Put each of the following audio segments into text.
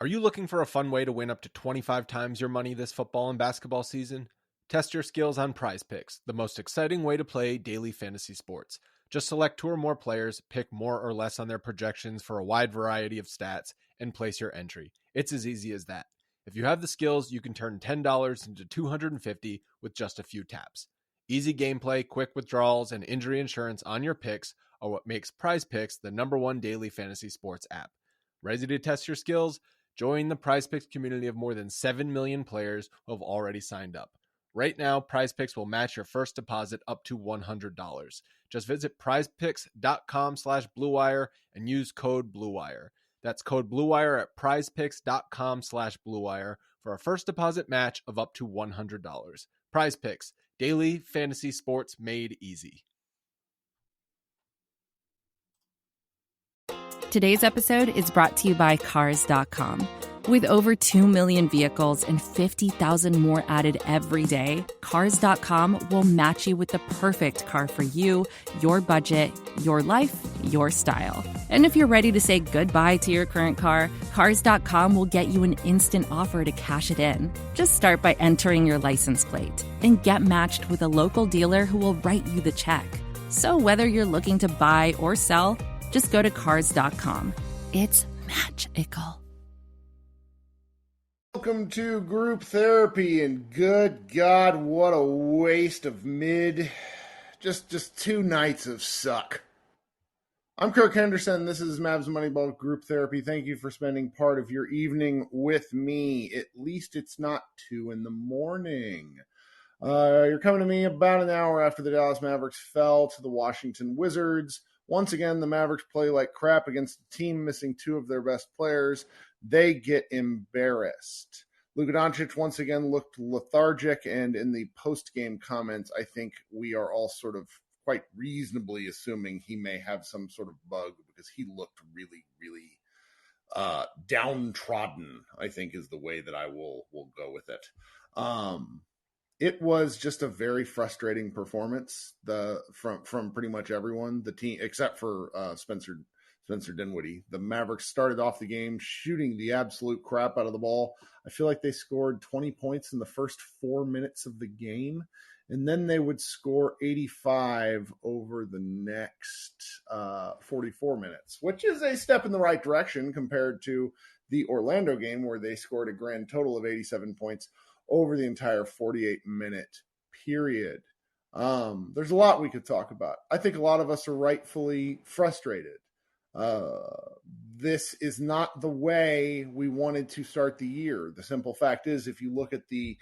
Are you looking for a fun way to win up to 25 times your money this football and basketball season? Test your skills on Prize Picks, the most exciting way to play daily fantasy sports. Just select 2 or more players, pick more or less on their projections for a wide variety of stats, and place your entry. It's as easy as that. If you have the skills, you can turn $10 into $250 with just a few taps. Easy gameplay, quick withdrawals, and injury insurance on your picks are what makes Prize Picks the #1 daily fantasy sports app. Ready to test your skills? Join the Prize Picks community of more than 7 million players who have already signed up. Right now, Prize Picks will match your first deposit up to $100. Just visit prizepicks.com/bluewire and use code BLUEWIRE. That's code BLUEWIRE at prizepicks.com/bluewire for a first deposit match of up to $100. Prize Picks, daily fantasy sports made easy. Today's episode is brought to you by Cars.com. With over 2 million vehicles and 50,000 more added every day, Cars.com will match you with the perfect car for you, your budget, your life, your style. And if you're ready to say goodbye to your current car, Cars.com will get you an instant offer to cash it in. Just start by entering your license plate and get matched with a local dealer who will write you the check. So whether you're looking to buy or sell, just go to Cars.com. It's magical. Welcome to group therapy, and good God, what a waste of just 2 nights of suck. I'm Kirk Henderson. This is Mavs Moneyball Group Therapy. Thank you for spending part of your evening with me. At least it's not 2 a.m. You're coming to me about an hour after the Dallas Mavericks fell to the Washington Wizards. Once again, the Mavericks play like crap against a team missing 2 of their best players. They get embarrassed. Luka Doncic once again looked lethargic, and in the post-game comments, I think we are all sort of quite reasonably assuming he may have some sort of bug because he looked really, really downtrodden, I think is the way that I will go with it. It was just a very frustrating performance from pretty much everyone, the team, except for Spencer Dinwiddie. The Mavericks started off the game shooting the absolute crap out of the ball. I feel like they scored 20 points in the first 4 minutes of the game, and then they would score 85 over the next 44 minutes, which is a step in the right direction compared to the Orlando game where they scored a grand total of 87 points over the entire 48-minute period. There's a lot we could talk about. I think a lot of us are rightfully frustrated. This is not the way we wanted to start the year. The simple fact is, if you look at the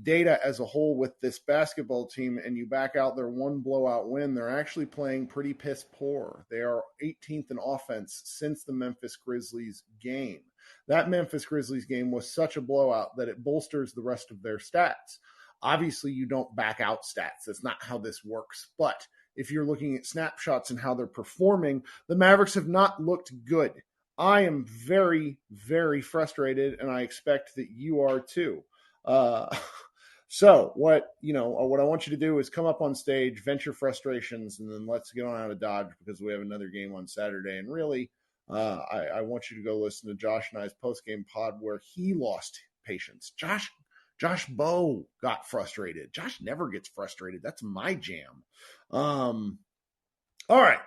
data as a whole with this basketball team and you back out their 1 blowout win, they're actually playing pretty piss poor. They are 18th in offense since the Memphis Grizzlies game. That Memphis Grizzlies game was such a blowout that it bolsters the rest of their stats. Obviously, you don't back out stats. That's not how this works. But if you're looking at snapshots and how they're performing, the Mavericks have not looked good. I am very, very frustrated, and I expect that you are too. So what I want you to do is come up on stage, vent your frustrations, and then let's get on out of Dodge because we have another game on Saturday. And really, I want you to go listen to Josh and I's post-game pod where he lost patience. Josh Bowe got frustrated. Josh never gets frustrated. That's my jam. All right.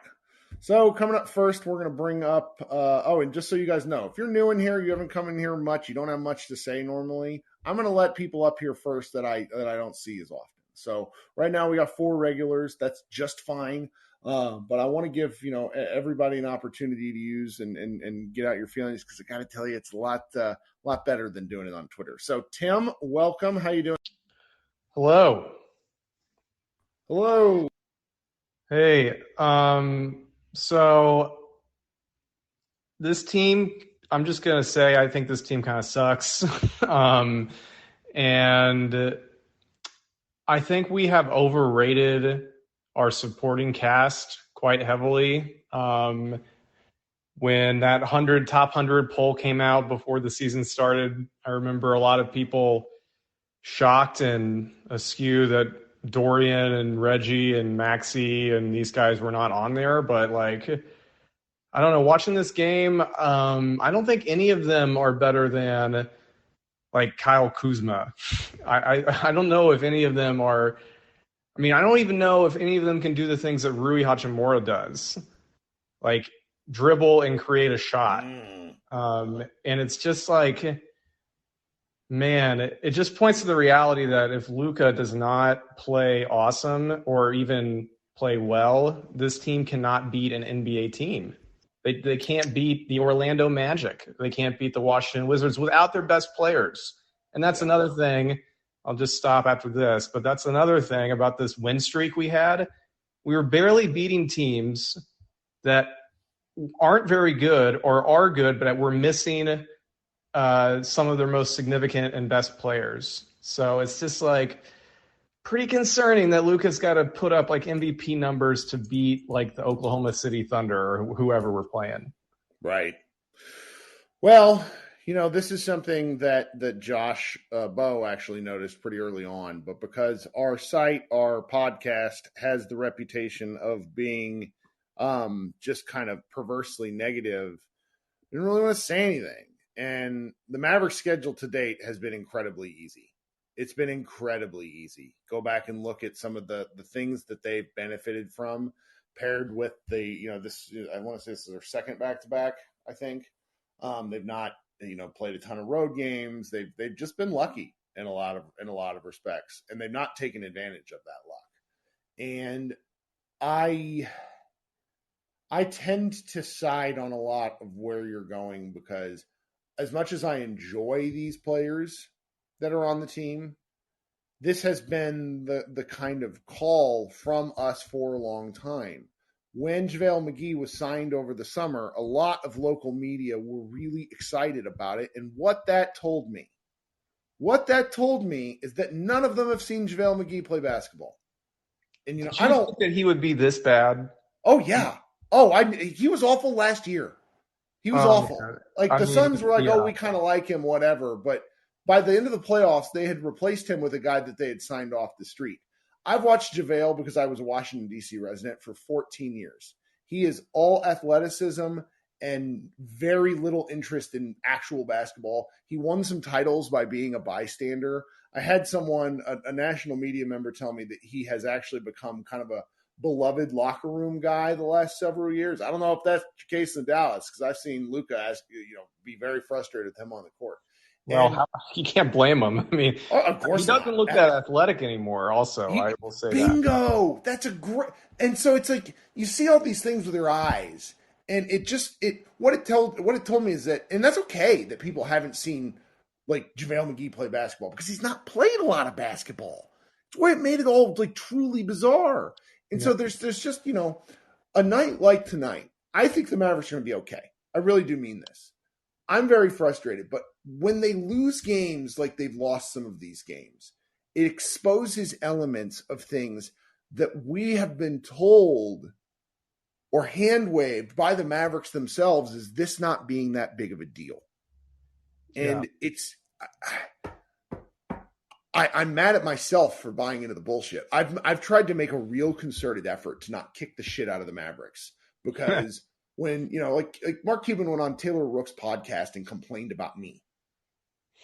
So coming up first, we're going to bring up, and just so you guys know, if you're new in here, you haven't come in here much, you don't have much to say normally, I'm going to let people up here first that I don't see as often. So right now we got 4 regulars. That's just fine. But I want to give, everybody an opportunity to use and get out your feelings because I got to tell you, it's a lot better than doing it on Twitter. So Tim, welcome. How you doing? Hello. Hey, so this team, I'm just going to say, I think this team kind of sucks. And I think we have overrated our supporting cast quite heavily. When that top 100 poll came out before the season started, I remember a lot of people shocked and askew that Dorian and Reggie and Maxey and these guys were not on there. But I don't know. Watching this game, I don't think any of them are better than like Kyle Kuzma. I don't know if any of them are. I mean, I don't even know if any of them can do the things that Rui Hachimura does, like dribble and create a shot. And it's just like, man, it just points to the reality that if Luka does not play awesome or even play well, this team cannot beat an NBA team. They can't beat the Orlando Magic. They can't beat the Washington Wizards without their best players. And that's another thing. I'll just stop after this, but that's another thing about this win streak we had. We were barely beating teams that aren't very good or are good, but we're missing some of their most significant and best players. So it's just like pretty concerning that Luka's got to put up like MVP numbers to beat like the Oklahoma City Thunder or whoever we're playing. Right. Well, this is something that Josh Bowe actually noticed pretty early on, but because our site, our podcast has the reputation of being just kind of perversely negative, I didn't really want to say anything. And the Mavericks schedule to date has been incredibly easy. It's been incredibly easy. Go back and look at some of the things that they've benefited from, paired with the, this, I want to say this is their second back-to-back, I think. They've not, played a ton of road games. They've just been lucky in a lot of respects, and they've not taken advantage of that luck. And I tend to side on a lot of where you're going, because as much as I enjoy these players that are on the team, this has been the kind of call from us for a long time. When JaVale McGee was signed over the summer, a lot of local media were really excited about it. And what that told me is that none of them have seen JaVale McGee play basketball. And, I don't think that he would be this bad. Oh, yeah. Oh, he was awful last year. He was awful. Like, the Suns were like, we kind of like him, whatever. But by the end of the playoffs, they had replaced him with a guy that they had signed off the street. I've watched JaVale because I was a Washington, D.C. resident for 14 years. He is all athleticism and very little interest in actual basketball. He won some titles by being a bystander. I had someone, a national media member, tell me that he has actually become kind of a beloved locker room guy the last several years. I don't know if that's the case in Dallas, because I've seen Luka be very frustrated with him on the court. Well, you can't blame him. I mean, of course he doesn't look that athletic anymore. Also, I will say bingo. That's a great. And so it's like you see all these things with your eyes, and what it told me is that, and that's okay that people haven't seen like JaVale McGee play basketball, because he's not played a lot of basketball. It's why it made it all like truly bizarre. And so there's just a night like tonight, I think the Mavericks are going to be okay. I really do mean this. I'm very frustrated, but when they lose games like they've lost some of these games, it exposes elements of things that we have been told or hand-waved by the Mavericks themselves as this not being that big of a deal. And I'm mad at myself for buying into the bullshit. I've tried to make a real concerted effort to not kick the shit out of the Mavericks, because when, like Mark Cuban went on Taylor Rook's podcast and complained about me.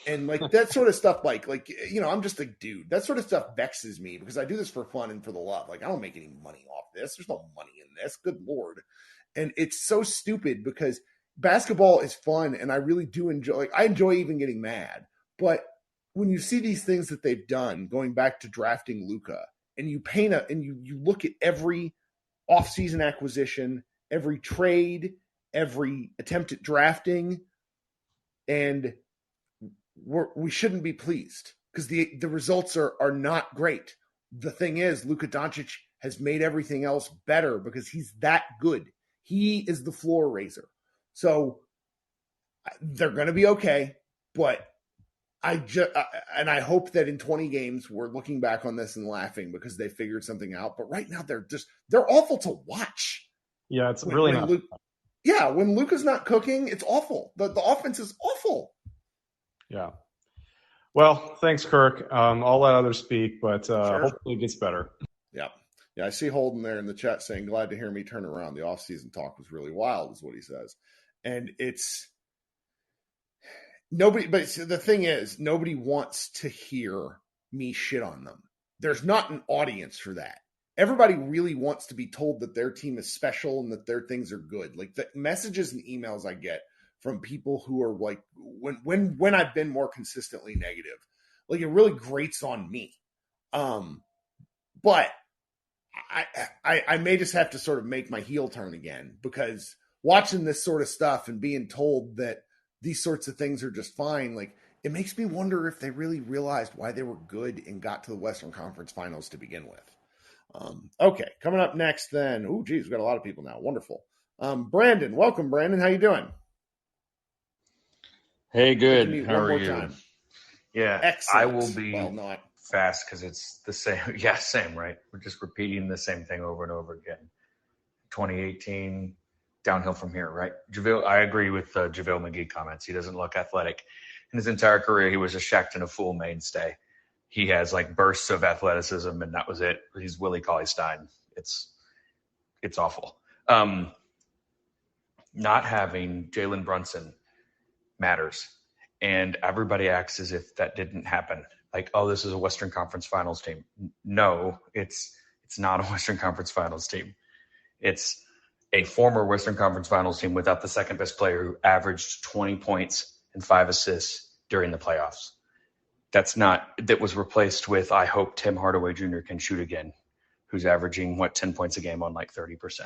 And like that sort of stuff, like, I'm just a dude. That sort of stuff vexes me, because I do this for fun and for the love. Like, I don't make any money off this. There's no money in this. Good Lord. And it's so stupid, because basketball is fun, and I really do enjoy, like, I enjoy even getting mad. But when you see these things that they've done, going back to drafting Luka, and you you look at every offseason acquisition, every trade, every attempt at drafting, and we shouldn't be pleased, because the results are not great. The thing is, Luka Doncic has made everything else better because he's that good. He is the floor raiser. So they're going to be okay, but and I hope that in 20 games we're looking back on this and laughing because they figured something out. But right now they're awful to watch. Yeah, it's really not. When Luka's not cooking, it's awful. The offense is awful. Yeah. Well, thanks, Kirk. I'll let others speak, but hopefully it gets better. Yeah. Yeah, I see Holden there in the chat saying, glad to hear me turn around. The offseason talk was really wild, is what he says. And it's nobody, but the thing is, nobody wants to hear me shit on them. There's not an audience for that. Everybody really wants to be told that their team is special and that their things are good. Like the messages and emails I get from people who are like, when I've been more consistently negative, like it really grates on me. But I may just have to sort of make my heel turn again, because watching this sort of stuff and being told that these sorts of things are just fine, like it makes me wonder if they really realized why they were good and got to the Western Conference Finals to begin with. Okay, coming up next then. Oh, geez, we've got a lot of people now. Wonderful. Brandon, welcome, Brandon. How you doing? Hey, good. How are you? Time. Yeah, excellent. I will be fast because it's the same. Yeah, same, right? We're just repeating the same thing over and over again. 2018, downhill from here, right? I agree with JaVale McGee comments. He doesn't look athletic. In his entire career, he was a Shaqtin' a Fool mainstay. He has like bursts of athleticism, and that was it. He's Willie Cauley-Stein. It's awful. Not having Jalen Brunson matters, and everybody acts as if that didn't happen. Like, oh, this is a Western Conference Finals team. No, it's not a Western Conference Finals team. It's a former Western Conference Finals team without the second best player who averaged 20 points and 5 assists during the playoffs. That was replaced with, I hope Tim Hardaway Jr. can shoot again, who's averaging 10 points a game on like 30%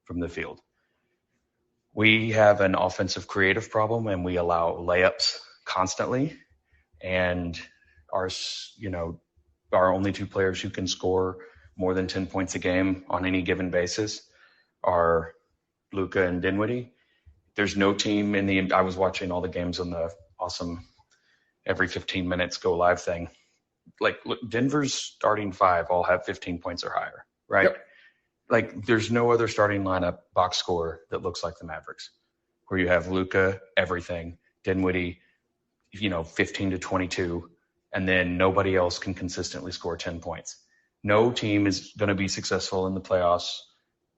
from the field. We have an offensive creative problem, and we allow layups constantly. And our only two players who can score more than 10 points a game on any given basis are Luka and Dinwiddie. There's no team I was watching all the games on the awesome every 15 minutes go live thing. Like, look, Denver's starting 5 all have 15 points or higher, right? Yep. Like, there's no other starting lineup box score that looks like the Mavericks, where you have Luka, everything, Dinwiddie, 15 to 22, and then nobody else can consistently score 10 points. No team is going to be successful in the playoffs.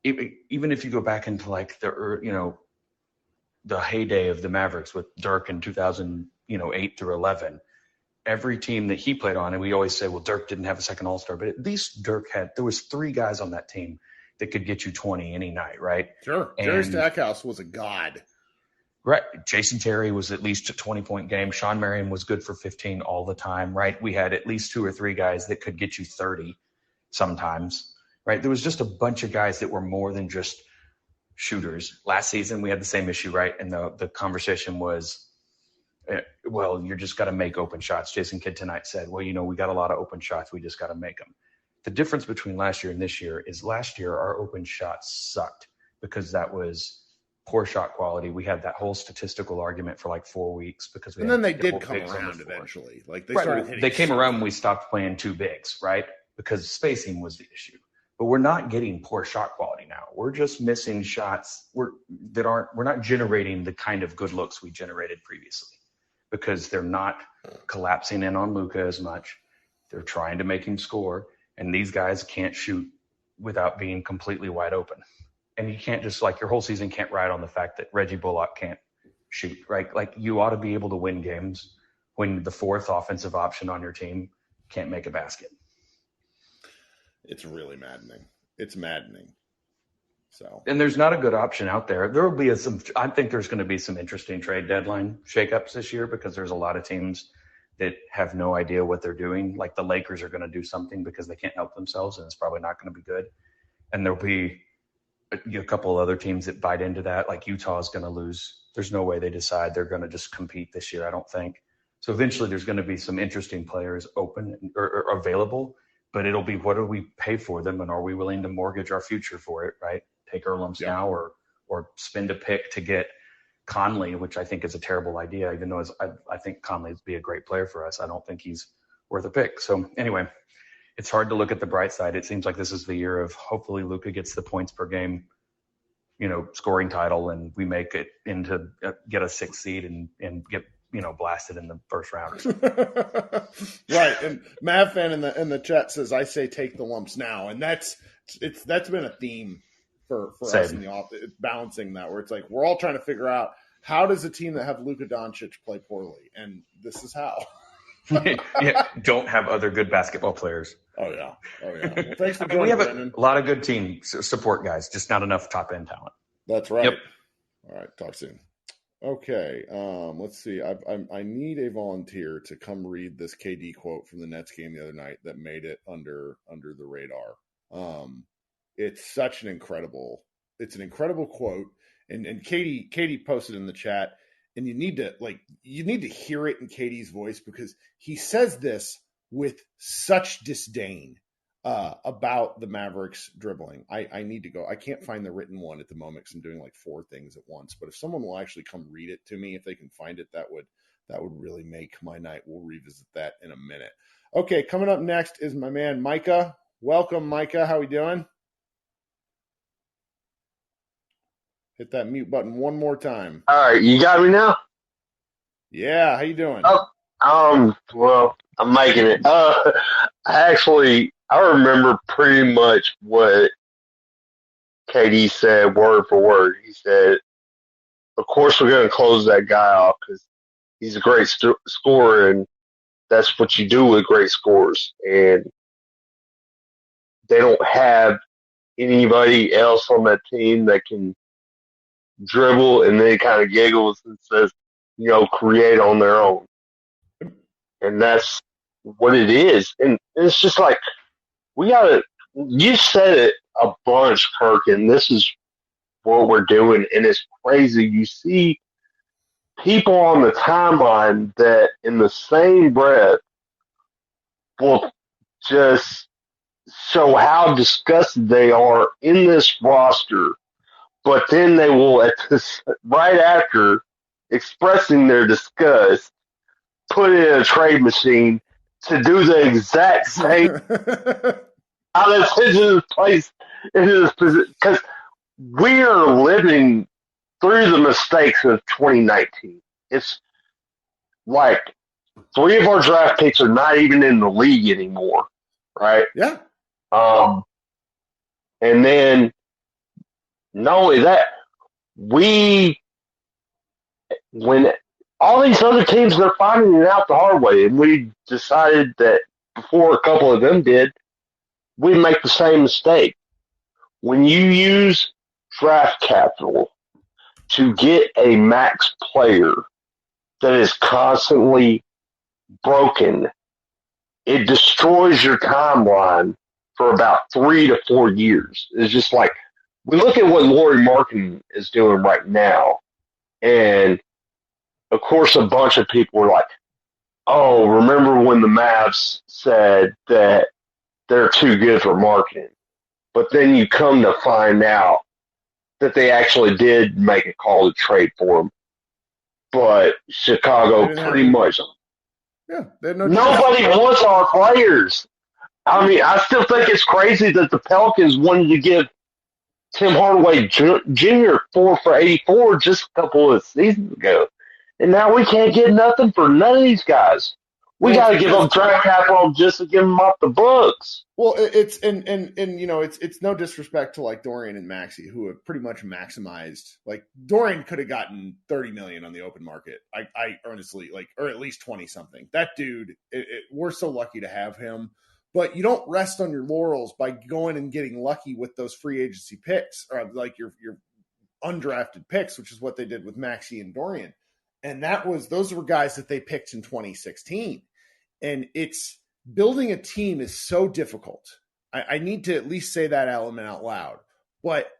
Even if you go back into like the heyday of the Mavericks with Dirk in 2008 through 11, every team that he played on, and we always say, well, Dirk didn't have a second All-Star, but at least there was 3 guys on that team that could get you 20 any night, right? Sure. Jerry Stackhouse was a god. Right. Jason Terry was at least a 20-point game. Sean Marion was good for 15 all the time, right? We had at least 2 or 3 guys that could get you 30 sometimes, right? There was just a bunch of guys that were more than just shooters. Last season, we had the same issue, right? And the conversation was, well, you're just got to make open shots. Jason Kidd tonight said, well, we got a lot of open shots. We just got to make them. The difference between last year and this year is last year our open shots sucked because that was poor shot quality. We had that whole statistical argument for like 4 weeks because then they did come around eventually. Like they came around when we stopped playing 2 bigs, right? Because spacing was the issue. But we're not getting poor shot quality now. We're just missing shots. We're not generating the kind of good looks we generated previously because they're not collapsing in on Luka as much. They're trying to make him score. And these guys can't shoot without being completely wide open. And you can't just your whole season can't ride on the fact that Reggie Bullock can't shoot, right? Like, you ought to be able to win games when the 4th offensive option on your team can't make a basket. It's really maddening. It's maddening. So, and there's not a good option out there. There will be I think there's going to be some interesting trade deadline shakeups this year because there's a lot of teams that have no idea what they're doing. Like the Lakers are going to do something because they can't help themselves, and it's probably not going to be good. And there'll be a couple of other teams that bite into that. Like Utah is going to lose. There's no way they decide they're going to just compete this year, I don't think. So eventually there's going to be some interesting players open or available, but it'll be, what do we pay for them? And are we willing to mortgage our future for it, right? Take our lumps now or spend a pick to get Conley, which I think is a terrible idea, even though I think Conley would be a great player for us. I don't think he's worth a pick. So anyway, it's hard to look at the bright side. It seems like this is the year of hopefully Luka gets the points per game, scoring title, and we make it into get a 6th seed and get, blasted in the first round. Right. And Mav fan in the chat says, I say take the lumps now. And that's that's been a theme for Same. us in the office. It's balancing that, where it's like we're all trying to figure out how does a team that have Luka Doncic play poorly, and this is how. Yeah, don't have other good basketball players. Oh yeah. Well, thanks for I mean, joining, we have Brendan. a lot of good team support guys, just not enough top end talent. That's right. Yep. All right. Talk soon. Okay. Let's see. I need a volunteer to come read this KD quote from the Nets game the other night that made it under the radar. It's such an incredible quote. And Katie posted in the chat, and you need to hear it in Katie's voice, because he says this with such disdain about the Mavericks dribbling. I need to go. I can't find the written one at the moment because I'm doing like 4 things at once. But if someone will actually come read it to me, if they can find it, that would really make my night. We'll revisit that in a minute. Okay, coming up next is my man Micah. Welcome, Micah. How we doing? Hit that mute button one more time. All right, you got me now? Yeah, how you doing? Well, I'm making it. I remember pretty much what KD said word for word. He said, of course we're going to close that guy off because he's a great scorer, and that's what you do with great scorers. And they don't have anybody else on that team that can dribble, and then he kind of giggles and says, create on their own. And that's what it is. And it's just like, you said it a bunch, Kirk, and this is what we're doing. And it's crazy. You see people on the timeline that in the same breath will just show how disgusted they are in this roster. But then they will, right after expressing their disgust, put it in a trade machine to do the exact same. How that's into this place, into this position, because we are living through the mistakes of 2019. It's like 3 of our draft picks are not even in the league anymore, right? Yeah. And then not only that, when all these other teams, they're finding it out the hard way, and we decided that before a couple of them did, we'd make the same mistake. When you use draft capital to get a max player that is constantly broken, it destroys your timeline for about 3 to 4 years. It's just like, we look at what Lauri Markkanen is doing right now, and of course a bunch of people were like, oh, remember when the Mavs said that they're too good for Markkanen? But then you come to find out that they actually did make a call to trade for him. But Chicago pretty much. Yeah, nobody wants our players. I mean, I still think it's crazy that the Pelicans wanted to give Tim Hardaway Jr. 4 for $84 just a couple of seasons ago. And now we can't get nothing for none of these guys. We got to give up draft capital just to give them off the books. Well, it's it's no disrespect to like Dorian and Maxey, who have pretty much maximized. Like Dorian could have gotten $30 million on the open market. I honestly or at least 20 something. That dude, we're so lucky to have him. But you don't rest on your laurels by going and getting lucky with those free agency picks, or like your undrafted picks, which is what they did with Maxey and Dorian. And those were guys that they picked in 2016. And it's building a team is so difficult. I need to at least say that element out loud. But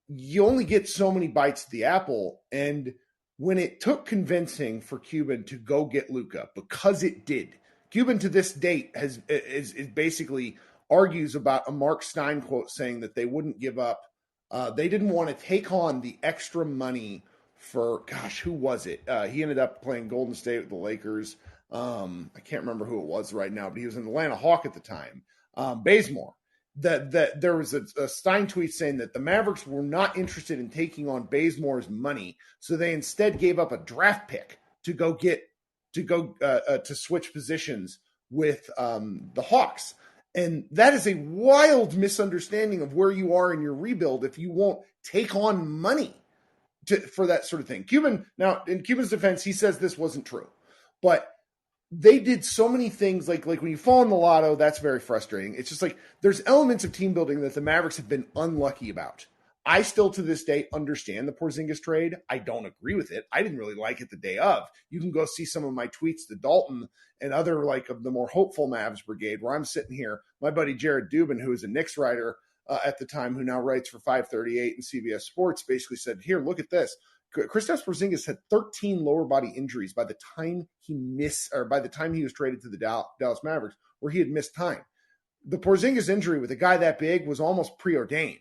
you only get so many bites of the apple. And when it took convincing for Cuban to go get Luka, because it did, Cuban to this date is basically argues about a Mark Stein quote saying that they wouldn't give up. They didn't want to take on the extra money for, who was it? He ended up playing Golden State with the Lakers. I can't remember who it was right now, but he was an Atlanta Hawk at the time. Bazemore. There was a Stein tweet saying that the Mavericks were not interested in taking on Bazemore's money, so they instead gave up a draft pick to switch positions with the Hawks. And that is a wild misunderstanding of where you are in your rebuild if you won't take on money for that sort of thing. Now, in Cuban's defense, he says this wasn't true. But they did so many things like when you fall in the lotto, that's very frustrating. It's just like there's elements of team building that the Mavericks have been unlucky about. I still to this day understand the Porzingis trade. I don't agree with it. I didn't really like it the day of. You can go see some of my tweets to Dalton and other like of the more hopeful Mavs brigade where I'm sitting here. My buddy Jared Dubin, who was a Knicks writer at the time, who now writes for 538 and CBS Sports, basically said, here, look at this. Kristaps Porzingis had 13 lower body injuries by the time he was traded to the Dallas Mavericks, where he had missed time. The Porzingis injury with a guy that big was almost preordained,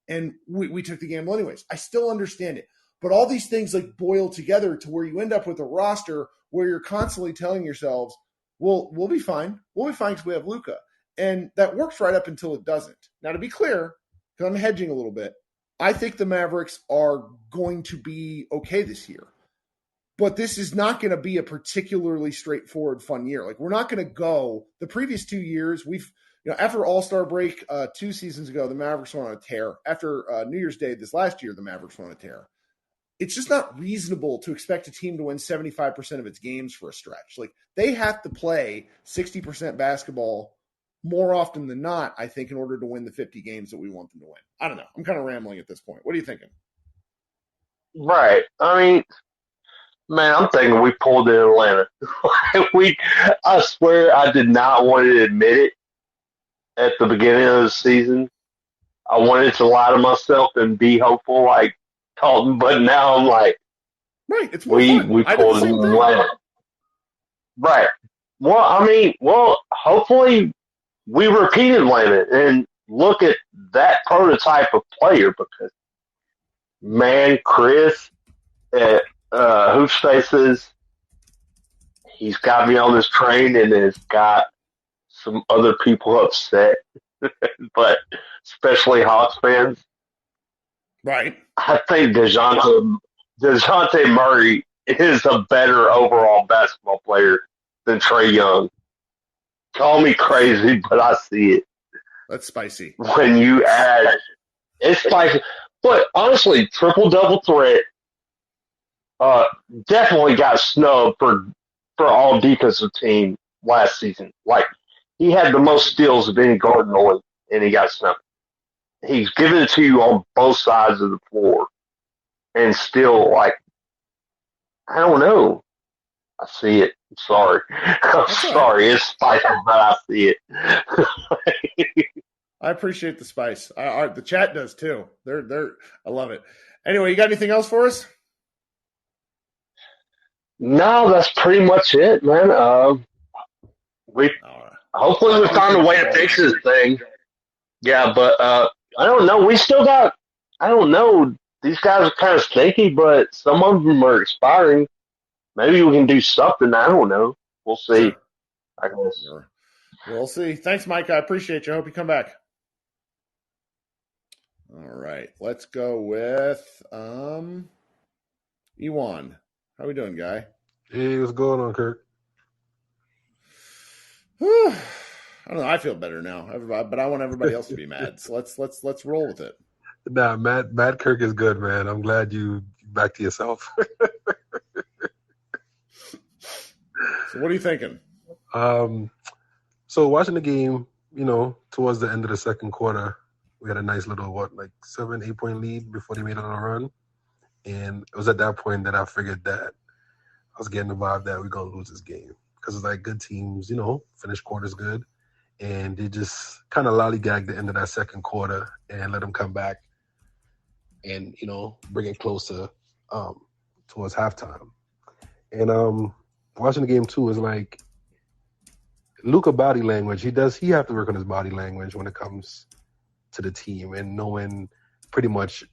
and we took the gamble anyways. I still understand it, but all these things like boil together to where you end up with a roster where you're constantly telling yourselves, "Well, we'll be fine. We'll be fine because we have Luka," and that works right up until it doesn't. Now, to be clear, because I'm hedging a little bit, I think the Mavericks are going to be okay this year. But this is not going to be a particularly straightforward, fun year. Like, we're not going to go – the previous 2 years, after All-Star break 2 seasons ago, the Mavericks went on a tear. After New Year's Day this last year, the Mavericks went on a tear. It's just not reasonable to expect a team to win 75% of its games for a stretch. Like, they have to play 60% basketball more often than not, I think, in order to win the 50 games that we want them to win. I don't know. I'm kind of rambling at this point. What are you thinking? Right. I mean, man, I'm thinking we pulled in Atlanta. I swear I did not want to admit it at the beginning of the season. I wanted to lie to myself and be hopeful like Colton, but now I'm like, right, it's more fun. We pulled in Atlanta. Right. Well, hopefully we repeat Atlanta and look at that prototype of player because, man, Chris at Hoop Spaces, he's got me on this train and has got some other people upset, but especially Hawks fans. Right. I think DeJounte Murray is a better overall basketball player than Trae Young. Call me crazy, but I see it. That's spicy. When you add, it's spicy. But honestly, triple-double threat definitely got snubbed for all defensive team last season. Like, he had the most steals of any guard in the league, and he got snubbed. He's giving it to you on both sides of the floor. And still, like, I don't know. I see it. I'm sorry. I'm sorry. It's spicy, but I see it. I appreciate the spice. The chat does too. I love it. Anyway, you got anything else for us? No, that's pretty much it, man. Hopefully we find a way to fix this thing. Yeah, but I don't know. We still got. I don't know. These guys are kind of stinky, but some of them are expiring. Maybe we can do something. I don't know. We'll see. Sure. I guess. Sure. We'll see. Thanks, Mike. I appreciate you. I hope you come back. All right. Let's go with Ewan. How we doing, guy? Hey, what's going on, Kirk? I don't know. I feel better now, everybody, but I want everybody else to be mad. So let's roll with it. Nah, Mad Kirk is good, man. I'm glad you back to yourself. So what are you thinking? So watching the game, towards the end of the second quarter, we had a nice little 7-8 point lead before they made a little run, and it was at that point that I figured that I was getting the vibe that we're gonna lose this game because it's like good teams, finish quarters good, and they just kind of lollygagged the end of that second quarter and let them come back and bring it closer towards halftime. And watching the game too is like Luka body language. He have to work on his body language when it comes to the team and knowing pretty much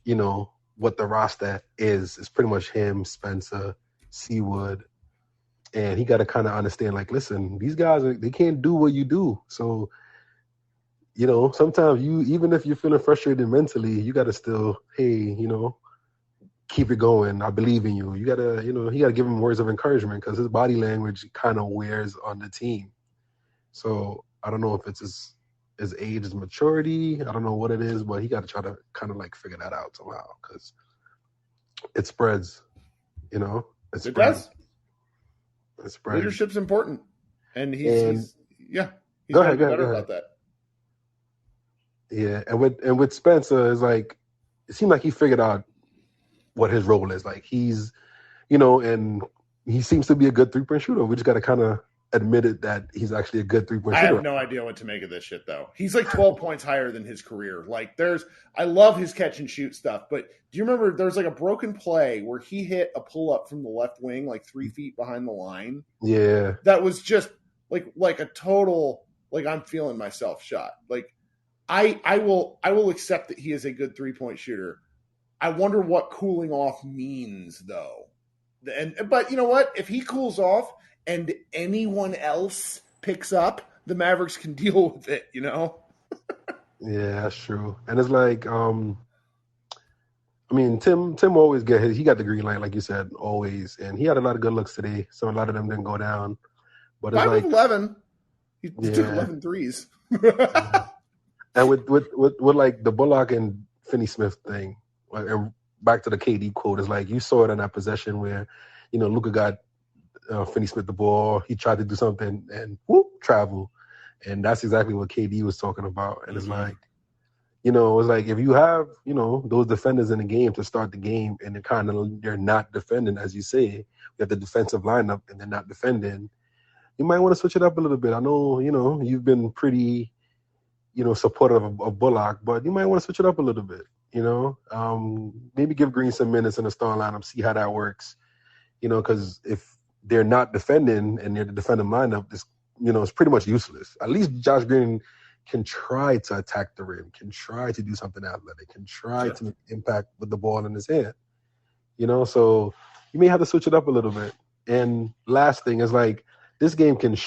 what the roster is pretty much him, Spencer, Seawood, and he got to kind of understand like, listen, these guys they can't do what you do. So sometimes even if you're feeling frustrated mentally, you got to still, hey, keep it going. I believe in you. You gotta, he gotta give him words of encouragement because his body language kind of wears on the team. So I don't know if it's his age, his maturity. I don't know what it is, but he got to try to kind of like figure that out somehow because it spreads, you know. It does. It spreads. Leadership's important, and he's go got to ahead, be better about that. Yeah, and with Spencer, it's like it seemed like he figured out what his role is. Like he's, you know, and he seems to be a good 3-point shooter. We just got to kind of admit it that he's actually a good 3-point shooter. I have no idea what to make of this shit, though. He's like 12 points higher than his career. Like, I love his catch and shoot stuff, but do you remember there's like a broken play where he hit a pull up from the left wing, like 3 feet behind the line? Yeah. That was just like a total, like, I'm feeling myself shot. Like, I will accept that he is a good 3-point shooter. I wonder what cooling off means, though. But you know what? If he cools off and anyone else picks up, the Mavericks can deal with it, you know? Yeah, that's true. And it's like, I mean, Tim always he got the green light, like you said, always. And he had a lot of good looks today. So a lot of them didn't go down. But it's 5 like of 11. He took 11 threes. And with like the Bullock and Finney Smith thing, and back to the KD quote, is like you saw it in that possession where, you know, Luka got Finney Smith the ball. He tried to do something and whoop, travel. And that's exactly what KD was talking about. And it's like, you know, it's like if you have, you know, those defenders in the game to start the game and they're not defending, as you say, you have the defensive lineup and they're not defending, you might want to switch it up a little bit. I know, you know, you've been pretty, you know, supportive of Bullock, but you might want to switch it up a little bit, you know. Maybe give Green some minutes in the starting lineup, see how that works, you know, because if they're not defending and they're the defending lineup, this, you know, it's pretty much useless. At least Josh Green can try to attack the rim, can try to do something athletic, can try to impact with the ball in his hand, you know. So you may have to switch it up a little bit. And last thing is like this game can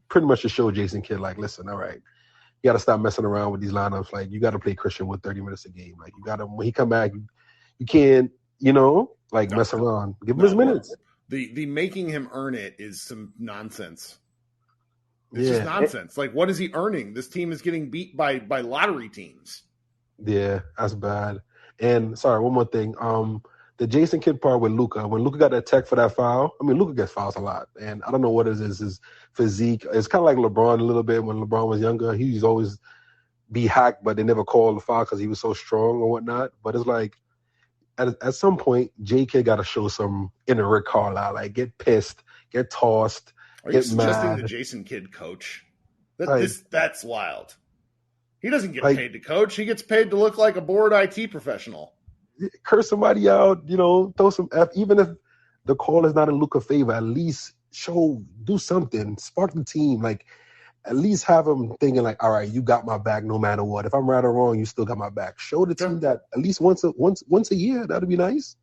pretty much show Jason Kidd, like, listen, all right, you got to stop messing around with these lineups. Like, you got to play Christian with 30 minutes a game. Like, you got to, when he come back, you can't, you know, like mess around. Give him his minutes. The making him earn it is some nonsense. It's just nonsense. Like, what is he earning? This team is getting beat by lottery teams. Yeah, that's bad. And sorry, one more thing. The Jason Kidd part with Luka, when Luka got that tech for that foul, I mean, Luka gets fouls a lot. And I don't know what it is, his physique. It's kind of like LeBron a little bit. When LeBron was younger, he used to always be hacked, but they never called the foul because he was so strong or whatnot. But it's like, at some point, JK got to show some inner Rick Carlisle, like get pissed, get tossed, Are you get suggesting mad. the Jason Kidd coach? That's wild. He doesn't get paid to coach. He gets paid to look like a bored IT professional. Curse somebody out, you know, throw some F. Even if the call is not in Luka's favor, at least do something, spark the team. Like, at least have them thinking like, all right, you got my back no matter what. If I'm right or wrong, you still got my back. Show the team that at least once a year. That'd be nice,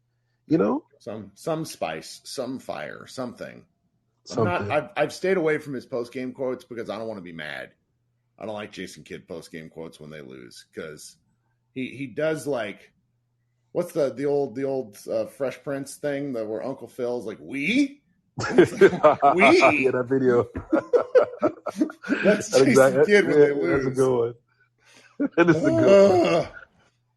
you know. Some spice, some fire, something. Something. I've stayed away from his post game quotes because I don't want to be mad. I don't like Jason Kidd post game quotes when they lose because he does like. What's the old Fresh Prince thing where Uncle Phil's like, we? We? Yeah, that video. That's Jason Kidd when they lose. That's a good one. That is a good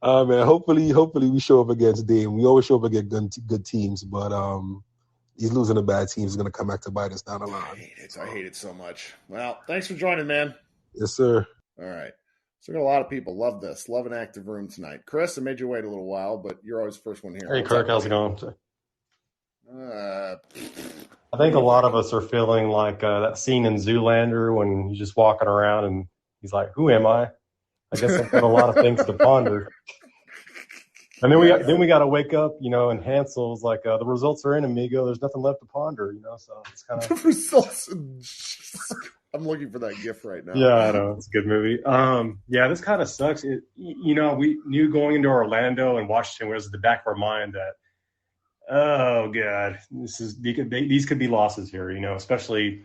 one. Man, hopefully we show up against Dame. We always show up against good teams, but he's losing to bad teams. Is going to come back to bite us down the line. I hate it so much. Well, thanks for joining, man. Yes, sir. All right. So we got a lot of people. Love this. Love an active room tonight. Chris, I made you wait a little while, but you're always the first one here. Hey, Kirk, how's it going? I I think a lot of us are feeling like that scene in Zoolander when he's just walking around and he's like, who am I? I guess I've got a lot of things to ponder. And then we got to wake up, you know, and Hansel's like, the results are in, amigo. There's nothing left to ponder, you know, so it's kind of. The results. I'm looking for that GIF right now. Yeah, I know. It's a good movie. Yeah, this kind of sucks. You know, we knew going into Orlando and Washington was at the back of our mind that, oh, God, these could be losses here, you know, especially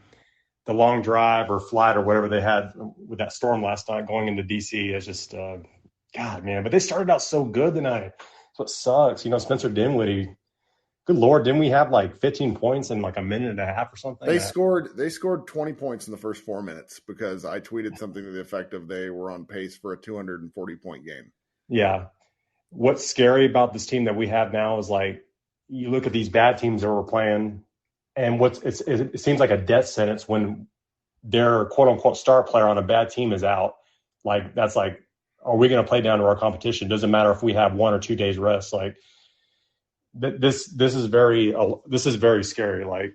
the long drive or flight or whatever they had with that storm last night going into D.C. is just, God, man. But they started out so good tonight. That's what sucks. You know, Spencer Dinwiddie Good Lord, didn't we have like 15 points in like a minute and a half or something? They scored 20 points in the first 4 minutes because I tweeted something to the effect of they were on pace for a 240-point game. Yeah. What's scary about this team that we have now is like you look at these bad teams that we're playing, and it seems like a death sentence when their quote unquote star player on a bad team is out. Like that's like, are we going to play down to our competition? Doesn't matter if we have 1 or 2 days rest. Like this is very scary. Like,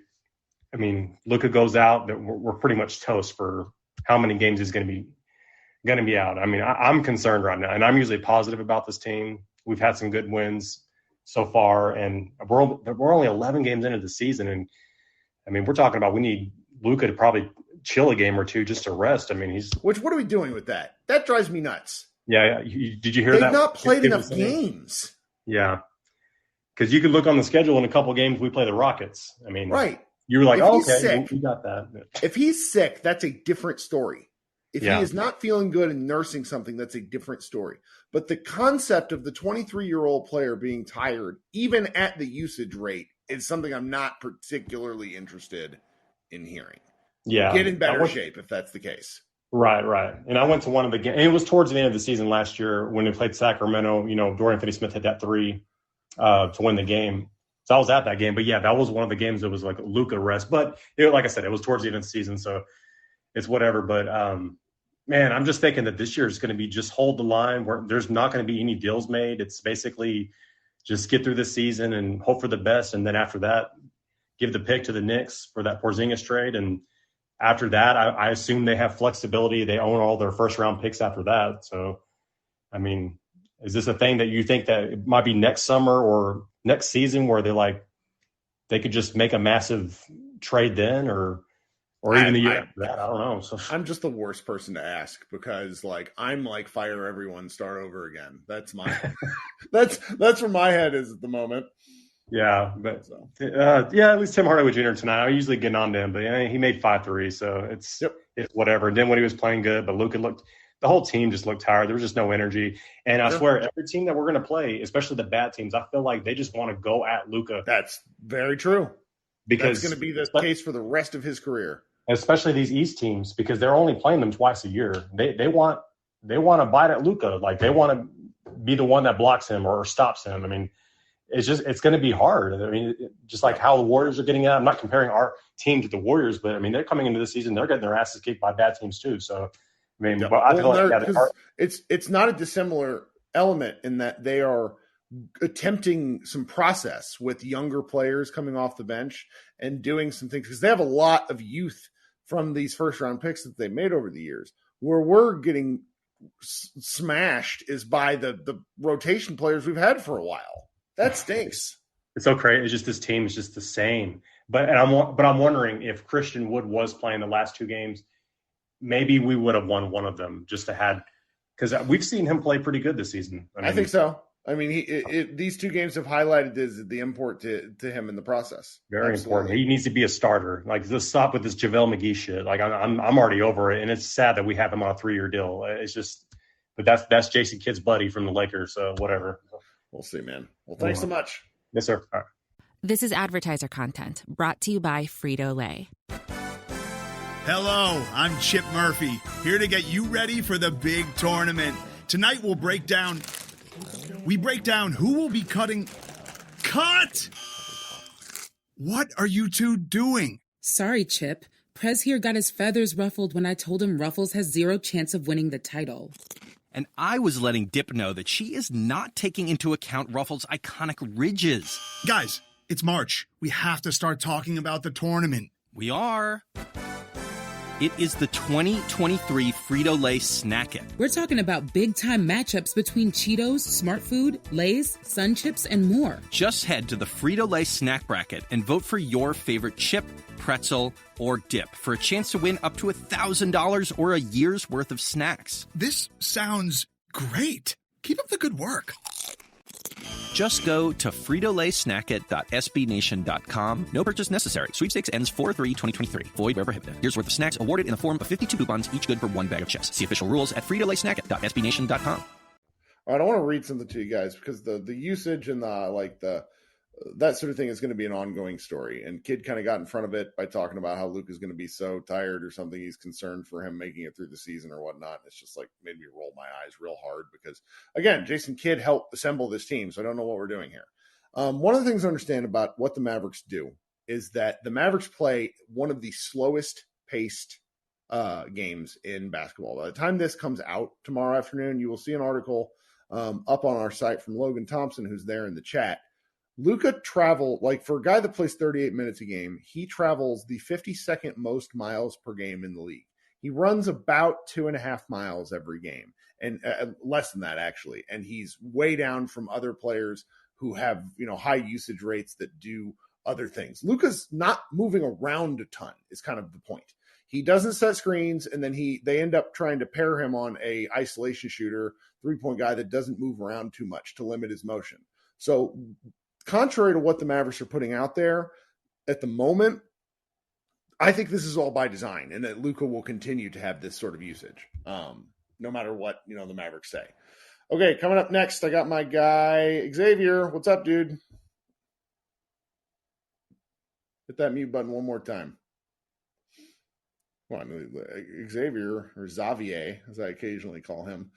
I mean, Luka goes out, that we're pretty much toast for how many games he's going to be out. I mean, I'm concerned right now, and I'm usually positive about this team. We've had some good wins so far, and we're only 11 games into the season, and I mean, we're talking about we need Luka to probably chill a game or two just to rest. I mean, what are we doing with that? That drives me nuts. Yeah, did you hear that? They've not played enough games. Yeah, because you could look on the schedule in a couple games we play the Rockets. I mean, right? You were like, oh, okay, sick, we got that. If he's sick, that's a different story. If he is not feeling good and nursing something, that's a different story. But the concept of the 23-year-old player being tired, even at the usage rate, is something I'm not particularly interested in hearing. Yeah. Get in better shape if that's the case. Right. And I went to one of the games. It was towards the end of the season last year when we played Sacramento. You know, Dorian Finney-Smith hit that 3 to win the game. So I was at that game. But, yeah, that was one of the games that was like Luka rest. But, like I said, it was towards the end of the season, so it's whatever. But, man, I'm just thinking that this year is going to be just hold the line. There's not going to be any deals made. It's basically just get through this season and hope for the best. And then after that, give the pick to the Knicks for that Porzingis trade. And after that, I assume they have flexibility. They own all their first-round picks after that. So, I mean, is this a thing that you think that it might be next summer or next season where they could just make a massive trade then or even the year after that? I don't know. So I'm just the worst person to ask because I'm like fire everyone, start over again. That's my that's where my head is at the moment. Yeah, but at least Tim Hardaway Jr. tonight. I usually get on to him, but he made 5 threes, so it's whatever. And then when he was playing good, but Luka the whole team just looked tired. There was just no energy. And I swear, every team that we're going to play, especially the bad teams, I feel like they just want to go at Luka. That's very true. Because that's going to be the case for the rest of his career. Especially these East teams, because they're only playing them twice a year. They want to bite at Luka. Like they want to be the one that blocks him or stops him. I mean, it's going to be hard. I mean, just like how the Warriors are getting out. I'm not comparing our team to the Warriors, but I mean, they're coming into the season, they're getting their asses kicked by bad teams too. So, I mean, but I feel like it's not a dissimilar element in that they are attempting some process with younger players coming off the bench and doing some things because they have a lot of youth from these first round picks that they made over the years. Where we're getting smashed is by the rotation players we've had for a while. That stinks. It's so crazy. It's just this team is just the same. But I'm wondering if Christian Wood was playing the last 2 games, maybe we would have won one of them just to had because we've seen him play pretty good this season. I think so. I mean, these 2 games have highlighted the import to him in the process. Very important. He needs to be a starter. Like, let's stop with this JaVale McGee shit. Like, I'm already over it, and it's sad that we have him on a 3-year deal. It's just, but that's Jason Kidd's buddy from the Lakers, so whatever. We'll see, man. Well, thanks so much. Yes, sir. All right. This is advertiser content brought to you by Frito-Lay. Hello, I'm Chip Murphy, here to get you ready for the big tournament. Tonight we'll break down who will be cutting. Cut! What are you two doing? Sorry, Chip. Prez here got his feathers ruffled when I told him Ruffles has 0 chance of winning the title. And I was letting Dip know that she is not taking into account Ruffles' iconic ridges. Guys, it's March. We have to start talking about the tournament. We are. It is the 2023 Frito-Lay Snack It. We're talking about big-time matchups between Cheetos, Smart Food, Lay's, Sun Chips, and more. Just head to the Frito-Lay Snack Bracket and vote for your favorite chip, pretzel, or dip for a chance to win up to $1,000 or a year's worth of snacks. This sounds great. Keep up the good work. Just go to fritolaysnackit.sbnation.com. No purchase necessary. Sweepstakes ends 4/3/2023. Void where prohibited. Year's worth of snacks awarded in the form of 52 coupons, each good for 1 bag of chips. See official rules at fritolaysnackit.sbnation.com. All right, I want to read something to you guys because the usage and the that sort of thing is going to be an ongoing story. And Kidd kind of got in front of it by talking about how Luke is going to be so tired or something. He's concerned for him making it through the season or whatnot. It's just like made me roll my eyes real hard because, again, Jason Kidd helped assemble this team. So I don't know what we're doing here. One of the things to understand about what the Mavericks do is that the Mavericks play one of the slowest paced games in basketball. By the time this comes out tomorrow afternoon, you will see an article up on our site from Logan Thompson, who's there in the chat. Luka travel, like for a guy that plays 38 minutes a game, he travels the 52nd most miles per game in the league. He runs about 2.5 miles every game, and less than that actually. And he's way down from other players who have, high usage rates that do other things. Luka's not moving around a ton is kind of the point. He doesn't set screens, and then they end up trying to pair him on a isolation shooter, 3-point guy that doesn't move around too much to limit his motion. So contrary to what the Mavericks are putting out there at the moment, I think this is all by design, and that Luka will continue to have this sort of usage, no matter what the Mavericks say. Okay, coming up next, I got my guy Xavier. What's up, dude? Hit that mute button one more time. Well, Xavier, or Xavier, as I occasionally call him,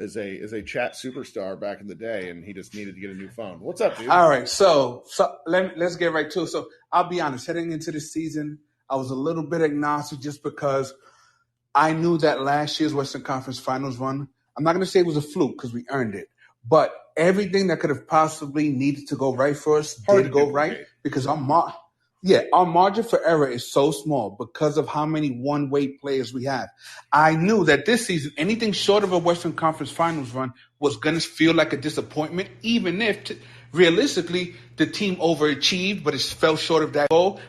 is a chat superstar back in the day, and he just needed to get a new phone. What's up, dude? All right, so let's get right to it. So I'll be honest, heading into the season, I was a little bit agnostic just because I knew that last year's Western Conference Finals run, I'm not going to say it was a fluke because we earned it, but everything that could have possibly needed to go right for us did go right because our margin for error is so small because of how many one-way players we have. I knew that this season, anything short of a Western Conference Finals run was going to feel like a disappointment, even if realistically the team overachieved, but it fell short of that goal.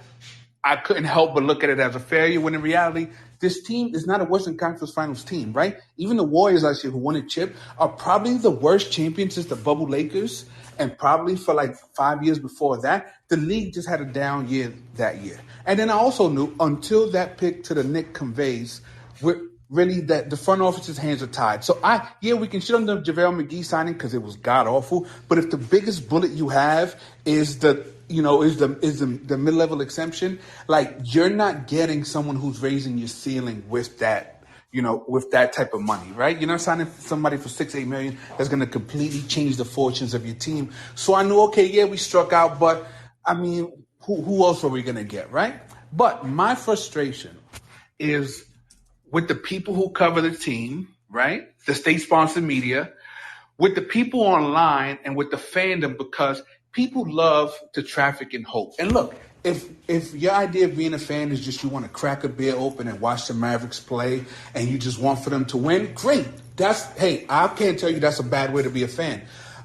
I couldn't help but look at it as a failure when in reality, this team is not a Western Conference Finals team, right? Even the Warriors last year who won a chip are probably the worst champions since the Bubble Lakers. And probably for like 5 years before that, the league just had a down year that year. And then I also knew until that pick to the Knicks conveys, really that the front office's hands are tied. So we can shit on the JaVale McGee signing because it was god awful. But if the biggest bullet you have is the mid-level exemption, like you're not getting someone who's raising your ceiling with that. With that type of money, right? You're not signing somebody for $6-8 million that's going to completely change the fortunes of your team. So I knew, we struck out, but I mean, who else are we going to get, right? But my frustration is with the people who cover the team, right? The state-sponsored media, with the people online, and with the fandom, because people love to traffic in hope. And look, if your idea of being a fan is just you want to crack a beer open and watch the Mavericks play and you just want for them to win, great. I can't tell you that's a bad way to be a fan.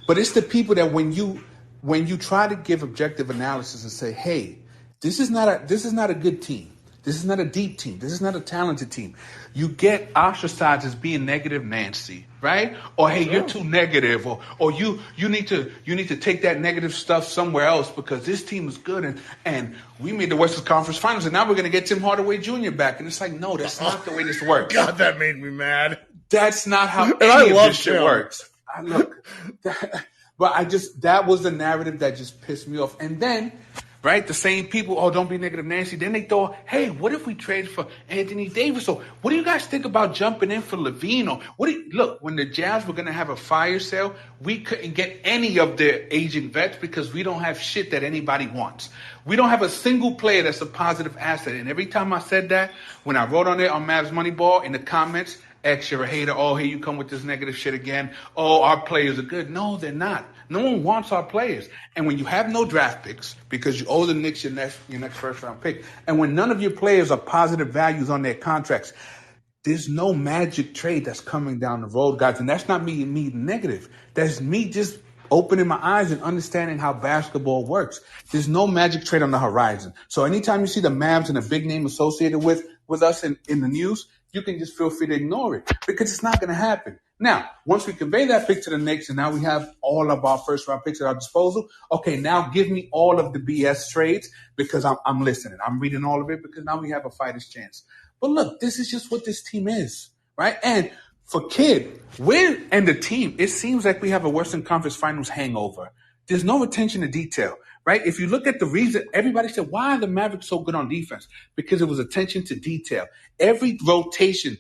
But it's the people that when you try to give objective analysis and say, hey, this is not a good team. This is not a deep team. This is not a talented team. You get ostracized as being negative Nancy, right? Or hey, you're too negative, or you need to take that negative stuff somewhere else because this team is good and we made the Western Conference Finals and now we're gonna get Tim Hardaway Jr. back. And it's like, no, that's not the way this works. God, that made me mad. That's not how any of this shit works. That was the narrative that just pissed me off. And then, right, the same people, don't be negative Nancy. Then they thought, hey, what if we trade for Anthony Davis? Or what do you guys think about jumping in for Levine? Or look, when the Jazz were going to have a fire sale, we couldn't get any of their aging vets because we don't have shit that anybody wants. We don't have a single player that's a positive asset. And every time I said that, when I wrote on it on Mavs Moneyball in the comments, X, you're a hater. Oh, here you come with this negative shit again. Oh, our players are good. No, they're not. No one wants our players. And when you have no draft picks because you owe the Knicks your next first-round pick, and when none of your players are positive values on their contracts, there's no magic trade that's coming down the road, guys. And that's not me negative. That's me just opening my eyes and understanding how basketball works. There's no magic trade on the horizon. So anytime you see the Mavs and a big name associated with us in the news, you can just feel free to ignore it because it's not going to happen. Now, once we convey that pick to the Knicks and now we have all of our first-round picks at our disposal, okay, now give me all of the BS trades because I'm listening. I'm reading all of it because now we have a fighter's chance. But look, this is just what this team is, right? And for Kidd, and the team, it seems like we have a Western Conference Finals hangover. There's no attention to detail. right? If you look at the reason, everybody said, why are the Mavericks so good on defense? Because it was attention to detail. Every rotation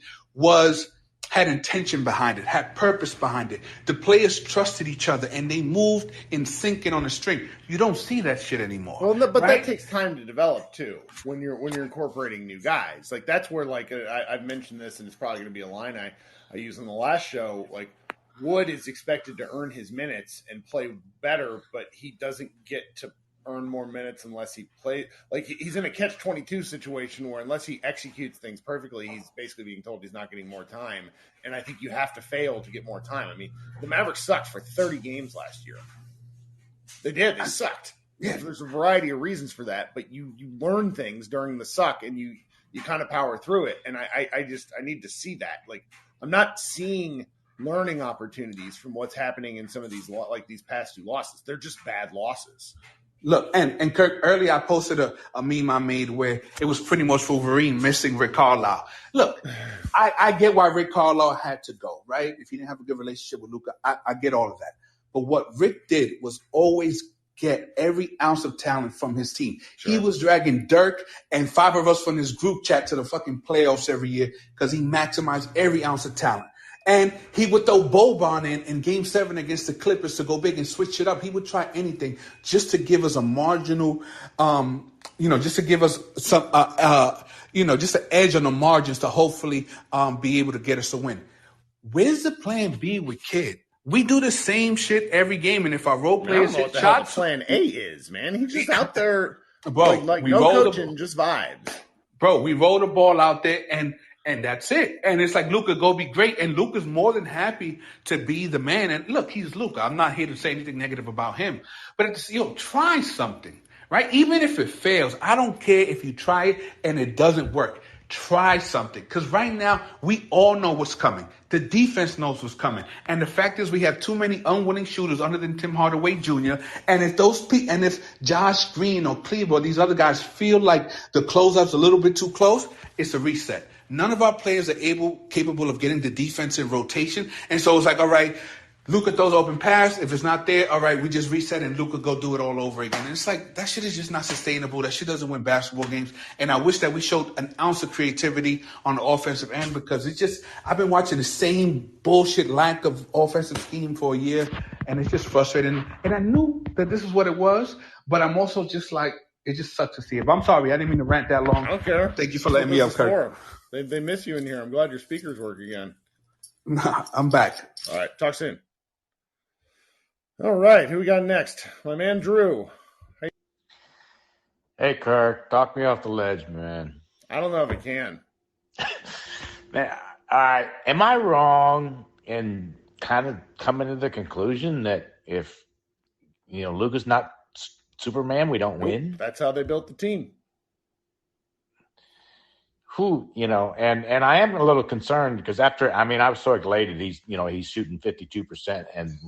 had intention behind it, had purpose behind it. The players trusted each other, and they moved in sync and on a string. You don't see that shit anymore. Well, but right? that takes time to develop too. When you're incorporating new guys, like that's where I've mentioned this, and it's probably going to be a line I used in the last show. Like Wood is expected to earn his minutes and play better, but he doesn't get to earn more minutes unless he plays. Like he's in a catch-22 situation where unless he executes things perfectly, he's basically being told he's not getting more time. And I think you have to fail to get more time. I mean, the Mavericks sucked for 30 games last year. They did. They sucked. Yeah. There's a variety of reasons for that, but you learn things during the suck and you kind of power through it. And I need to see that. Like I'm not seeing learning opportunities from what's happening in some of these these past two losses. They're just bad losses. Look, and Kirk, earlier I posted a meme I made where it was pretty much Wolverine missing Rick Carlisle. Look, I get why Rick Carlisle had to go, right? If he didn't have a good relationship with Luka, I get all of that. But what Rick did was always get every ounce of talent from his team. Sure. He was dragging Dirk and 5 of us from his group chat to the fucking playoffs every year because he maximized every ounce of talent. And he would throw Boban in Game 7 against the Clippers to go big and switch it up. He would try anything just to give us a marginal, just to give us some, just an edge on the margins to hopefully be able to get us a win. Where's the plan B with Kidd? We do the same shit every game, and if our role players hit shots, plan A is, man. He's just out there, bro. Like no coaching, just vibes, bro. We roll the ball out there, and that's it. And it's like, Luka, go be great. And Luka's more than happy to be the man. And look, he's Luka. I'm not here to say anything negative about him. But it's, try something, right? Even if it fails, I don't care if you try it and it doesn't work. Try something. Because right now, we all know what's coming. The defense knows what's coming. And the fact is we have too many unwilling shooters other than Tim Hardaway Jr. And if Josh Green or Cleveland or these other guys feel like the closeout's a little bit too close, it's a reset. None of our players are capable of getting the defensive rotation. And so it's like, all right, Luka throws open pass. If it's not there, all right, we just reset and Luka go do it all over again. And it's like, that shit is just not sustainable. That shit doesn't win basketball games. And I wish that we showed an ounce of creativity on the offensive end because I've been watching the same bullshit lack of offensive scheme for a year. And it's just frustrating. And I knew that this is what it was, but I'm also just like, it just sucks to see it. But I'm sorry, I didn't mean to rant that long. I don't care. Thank you for letting me up, Kirk. They miss you in here. I'm glad your speakers work again. Nah, I'm back. All right. Talk soon. All right. Who we got next? My man, Drew. Hey, Kirk. Talk me off the ledge, man. I don't know if I can. Man, all right. Am I wrong in kind of coming to the conclusion that if, Luka's not Superman, we don't win? That's how they built the team. And I am a little concerned because I was so elated. He's shooting 52% and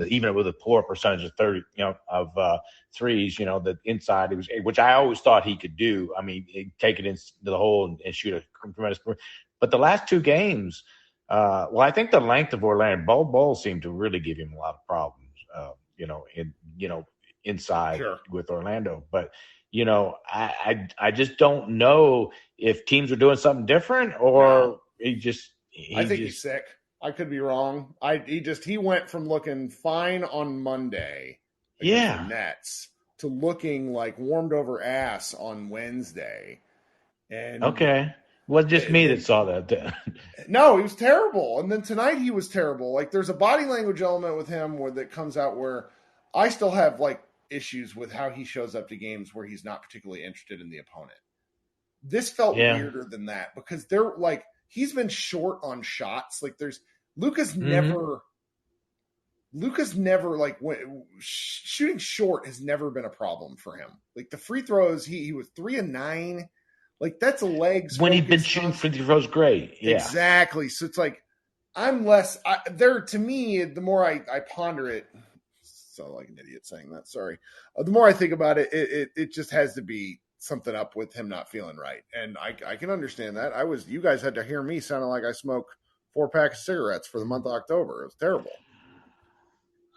even with a poor percentage of 30, of threes, the inside, which I always thought he could do. I mean, he'd take it into the hole and shoot a tremendous. But the last two games, I think the length of Orlando, Bol seemed to really give him a lot of problems, inside with Orlando. But, I just don't know if teams are doing something different or I think he's sick. I could be wrong. He went from looking fine on Monday against the Nets to looking like warmed over ass on Wednesday. And okay. Well, just me that saw that. No, he was terrible. And then tonight he was terrible. Like there's a body language element with him that comes out where I still have issues with how he shows up to games where he's not particularly interested in the opponent. This felt weirder than that because they're he's been short on shots. Luka's never shooting short has never been a problem for him. The free throws, he was 3 of 9. That's a legs. When he'd been shooting free throws, great. Yeah, exactly. So it's I'm less there to me. The more I ponder it, sound like an idiot saying that. Sorry. The more I think about it, it just has to be something up with him not feeling right, and I can understand that. You guys had to hear me sounding like I smoked 4 packs of cigarettes for the month of October. It was terrible.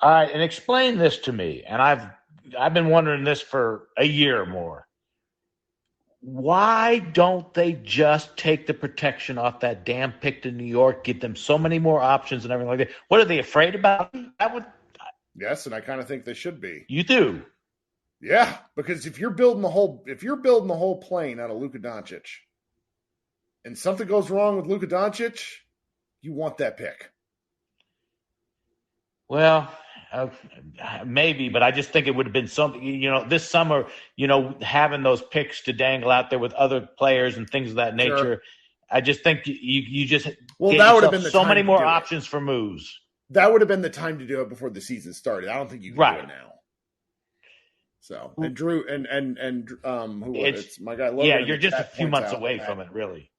All right, and explain this to me. And I've I've been wondering this for a year or more. Why don't they just take the protection off that damn pick to New York, get them so many more options and everything like that? What are they afraid about? Yes, and I kind of think they should be. You do. Yeah, because if you're building the whole plane out of Luka Doncic, and something goes wrong with Luka Doncic, you want that pick. Well, maybe, but I just think it would have been something, this summer, having those picks to dangle out there with other players and things of that nature. Sure. I just think you just that would have been so many more options for moves. That would have been the time to do it before the season started. I don't think you can do it now. So, and Drew and who it's my guy Logan. Yeah, you're just a few months away from it, really.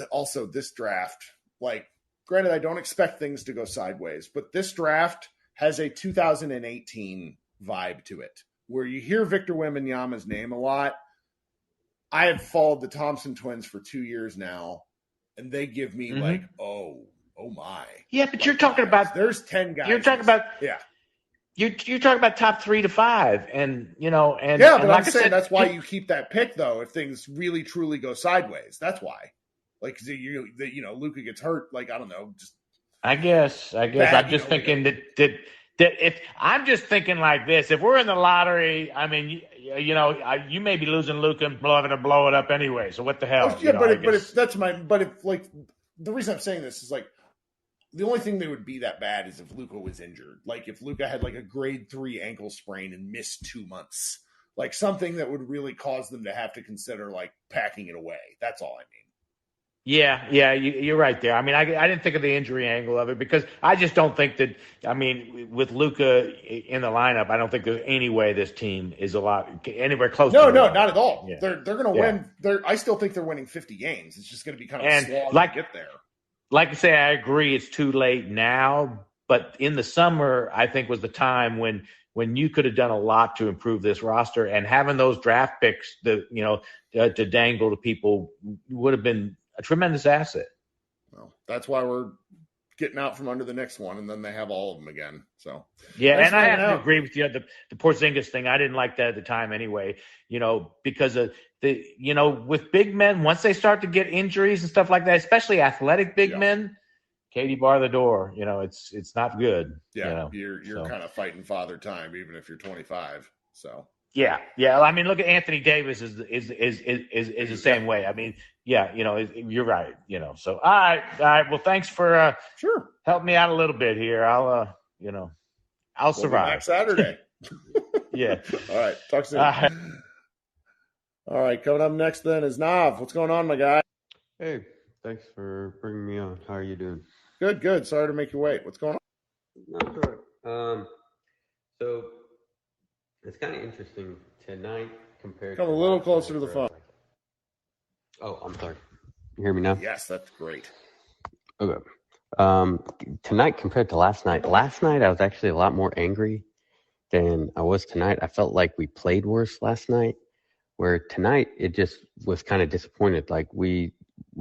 Also this draft, like, granted, I don't expect things to go sideways, but this draft has a 2018 vibe to it, where you hear Victor Wembanyama's name a lot. I have followed the Thompson twins for 2 years now, and they give me like, oh my. Yeah, but you're talking about there's 10 guys. You're talking about You're talking about top 3 to 5, and but I'm saying that's why you keep that pick though. If things really truly go sideways, that's why. Like, Luka gets hurt. Like, I don't know. Just I guess I'm just thinking that if I'm just thinking like this, if we're in the lottery, I mean, you may be losing Luka and blow it up anyway. So what the hell? But the reason I'm saying this is like, the only thing that would be that bad is if Luka was injured. Like, if Luka had like a grade 3 ankle sprain and missed 2 months, like something that would really cause them to have to consider like packing it away. That's all I mean. Yeah, you're right there. I mean, I didn't think of the injury angle of it, because I just don't think that. I mean, with Luka in the lineup, I don't think there's any way this team is anywhere close. No, not at all. Yeah. They're going to win. I still think they're winning 50 games. It's just going to be kind of a slog to get there. Like I say, I agree. It's too late now, but in the summer, I think was the time when you could have done a lot to improve this roster, and having those draft picks to dangle to people would have been a tremendous asset. Well, that's why we're getting out from under the next one, and then they have all of them again. So yeah, and I have to agree with you. The Porzingis thing, I didn't like that at the time anyway. Because of with big men, once they start to get injuries and stuff like that, especially athletic big men, Katie bar the door. It's not good. Yeah, you're kind of fighting father time, even if you're 25. So. Yeah. I mean, look at Anthony Davis is the same way. I mean, you're right. So all right. Well, thanks for helping me out a little bit here. I'll survive. Next Saturday. Yeah. All right. Talk soon. All right. Coming up next then is Nav. What's going on, my guy? Hey, thanks for bringing me on. How are you doing? Good. Sorry to make you wait. What's going on? No, it's all right. So it's kind of interesting tonight compared. Come a little closer to the phone. Oh, I'm sorry. You hear me now? Yes, that's great. Okay. Tonight compared to last night. Last night I was actually a lot more angry than I was tonight. I felt like we played worse last night, where tonight it just was kind of disappointed. Like we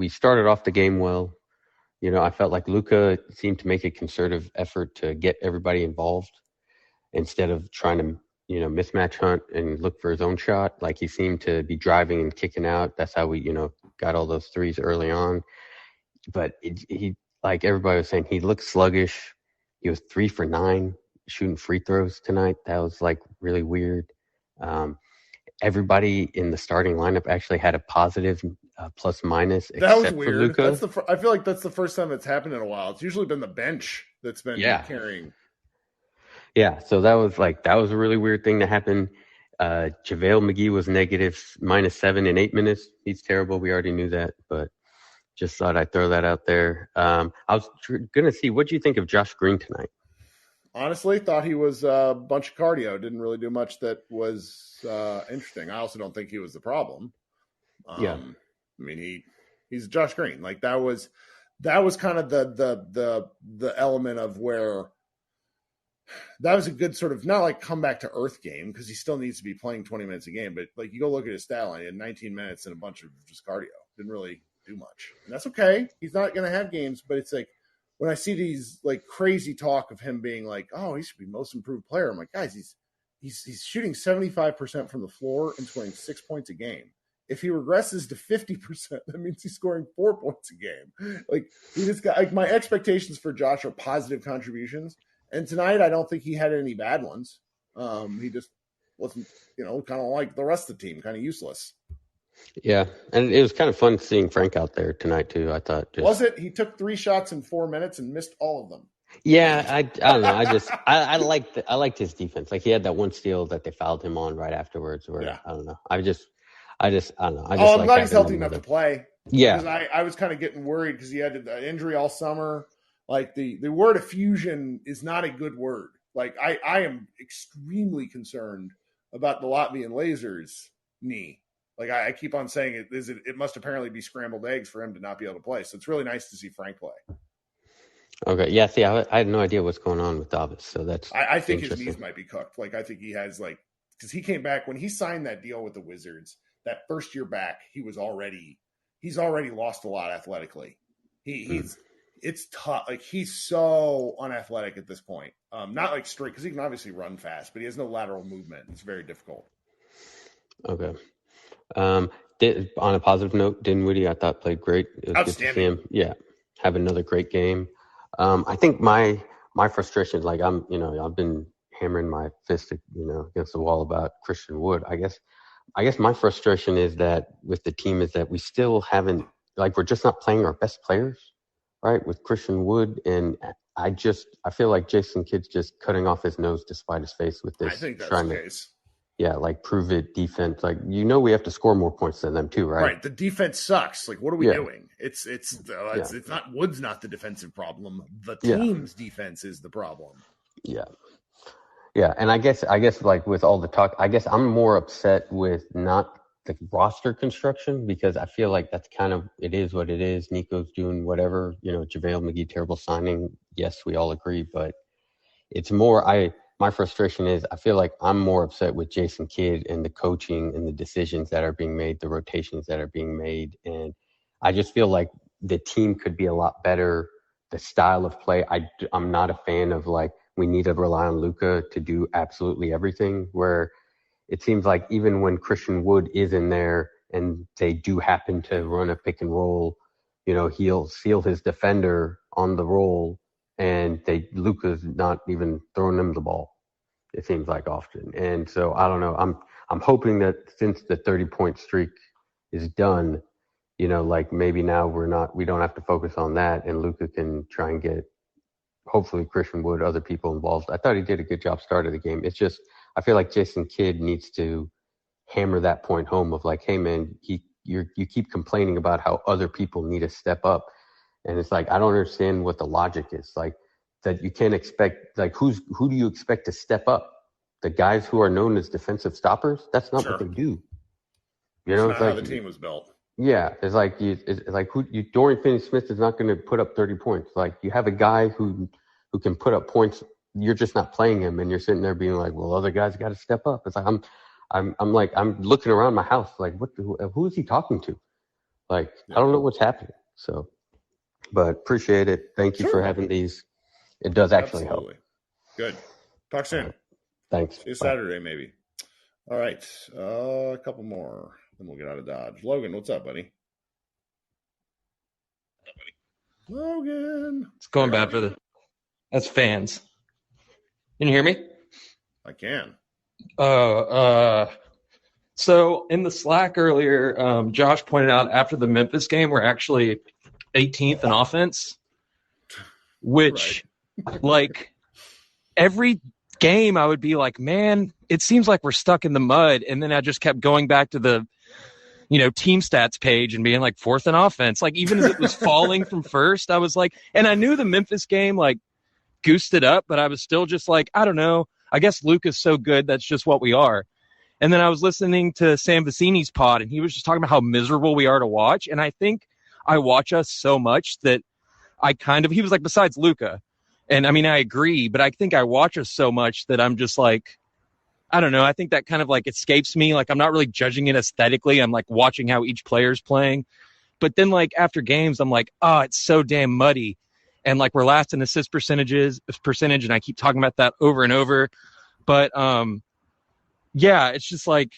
started off the game well. I felt like Luka seemed to make a concerted effort to get everybody involved instead of trying to mismatch hunt and look for his own shot. Like, he seemed to be driving and kicking out. That's how we, got all those threes early on. But he, like everybody was saying, he looked sluggish. He was 3 for 9 shooting free throws tonight. That was like really weird. Everybody in the starting lineup actually had a positive plus minus. That was weird. I feel like that's the first time it's happened in a while. It's usually been the bench that's been carrying. Yeah, so that was a really weird thing to happen. JaVale McGee was -7 in 8 minutes. He's terrible. We already knew that, but just thought I'd throw that out there. I was going to see, what do you think of Josh Green tonight? Honestly, thought he was a bunch of cardio. Didn't really do much that was interesting. I also don't think he was the problem. I mean, he's Josh Green. Like, that was kind of the element of where that was a good sort of, not like come back to earth game, because he still needs to be playing 20 minutes a game, but like, you go look at his stat line, he had 19 minutes and a bunch of just cardio. Didn't really do much. And that's okay. He's not going to have games, but it's like, when I see these like crazy talk of him being like, oh, he should be most improved player, I'm like, guys, he's shooting 75% from the floor and scoring 6 points a game. If he regresses to 50%, that means he's scoring 4 points a game. Like, he just got, like, my expectations for Josh are positive contributions. And tonight, I don't think he had any bad ones. He just wasn't, kind of like the rest of the team, kind of useless. Yeah, and it was kind of fun seeing Frank out there tonight too. I thought. Was it? He took 3 shots in 4 minutes and missed all of them. Yeah, I don't know. I liked his defense. Like, he had that one steal that they fouled him on right afterwards. Where I don't know. I don't know. I'm glad he's healthy enough to play. Yeah, because I was kind of getting worried because he had an injury all summer. Like, the word effusion is not a good word. Like, I am extremely concerned about the Latvian Lasers knee. Like, I keep on saying it must apparently be scrambled eggs for him to not be able to play. So it's really nice to see Frank play. Okay. Yeah. See, I had no idea what's going on with Davis. So that's. I think his knees might be cooked. Like, I think he has, like, because he came back when he signed that deal with the Wizards. That first year back, he's already lost a lot athletically. It's tough. Like, he's so unathletic at this point. Not like straight, because he can obviously run fast, but he has no lateral movement. It's very difficult. Okay. On a positive note, Dinwiddie, I thought played great. It was good to see him. Yeah, have another great game. I think my frustration, like, I've been hammering my fist, against the wall about Christian Wood. I guess my frustration is that with the team is that we still haven't, like, we're just not playing our best players, right? With Christian Wood, and I feel like Jason Kidd's just cutting off his nose to spite his face with this. I think that's the case. Yeah, like, prove it defense. Like, we have to score more points than them too, right? Right. The defense sucks. Like, what are we doing? It's not Wood's not the defensive problem. The team's defense is the problem. Yeah. Yeah, and I guess like with all the talk, I guess I'm more upset with not the roster construction, because I feel like that's kind of, it is what it is. Nico's doing whatever, JaVale McGee, terrible signing. Yes, we all agree, but it's more, my frustration is I feel like I'm more upset with Jason Kidd and the coaching and the decisions that are being made, the rotations that are being made. And I just feel like the team could be a lot better. The style of play, I'm not a fan of, like, we need to rely on Luka to do absolutely everything, where it seems like even when Christian Wood is in there and they do happen to run a pick and roll, he'll seal his defender on the roll, and Luka's not even throwing them the ball, it seems like, often. And so I don't know. I'm hoping that since the 30-point streak is done, like, maybe now we don't have to focus on that, and Luka can try and get, hopefully, Christian Wood, other people involved. I thought he did a good job start of the game. It's just, I feel like Jason Kidd needs to hammer that point home of, like, hey man, you keep complaining about how other people need to step up. And it's like, I don't understand what the logic is. Like, that you can't expect, like, who do you expect to step up? The guys who are known as defensive stoppers? That's not what they do. It's not how the team was built. Yeah, it's like Dorian Finney-Smith is not going to put up 30 points. Like, you have a guy who can put up points. You're just not playing him, and you're sitting there being like, well, other guys got to step up. It's like I'm looking around my house like, who is he talking to? Like, I don't know what's happening. So, but appreciate it. Thank you for having these. It does actually help. Good. Talk soon. Thanks. See you Saturday, maybe. All right, a couple more. Then we'll get out of Dodge. Logan, what's up, buddy? Logan. It's going bad for that's fans. Can you hear me? I can. So in the Slack earlier, Josh pointed out after the Memphis game, we're actually 18th in offense, which like every game I would be like, man, it seems like we're stuck in the mud. And then I just kept going back to the, team stats page and being like fourth in offense. Like, even as it was falling from first, I was like, and I knew the Memphis game, like, goosed it up, but I was still just like, I don't know. I guess Luke is so good. That's just what we are. And then I was listening to Sam Vecini's pod, and he was just talking about how miserable we are to watch. And I think I watch us so much that he was like, besides Luka. And I mean, I agree, but I think I watch us so much that I'm just like, I don't know. I think that kind of like escapes me. Like, I'm not really judging it aesthetically. I'm like watching how each player's playing. But then like after games, I'm like, oh, it's so damn muddy. And like we're last in assist percentage, and I keep talking about that over and over. But yeah, it's just like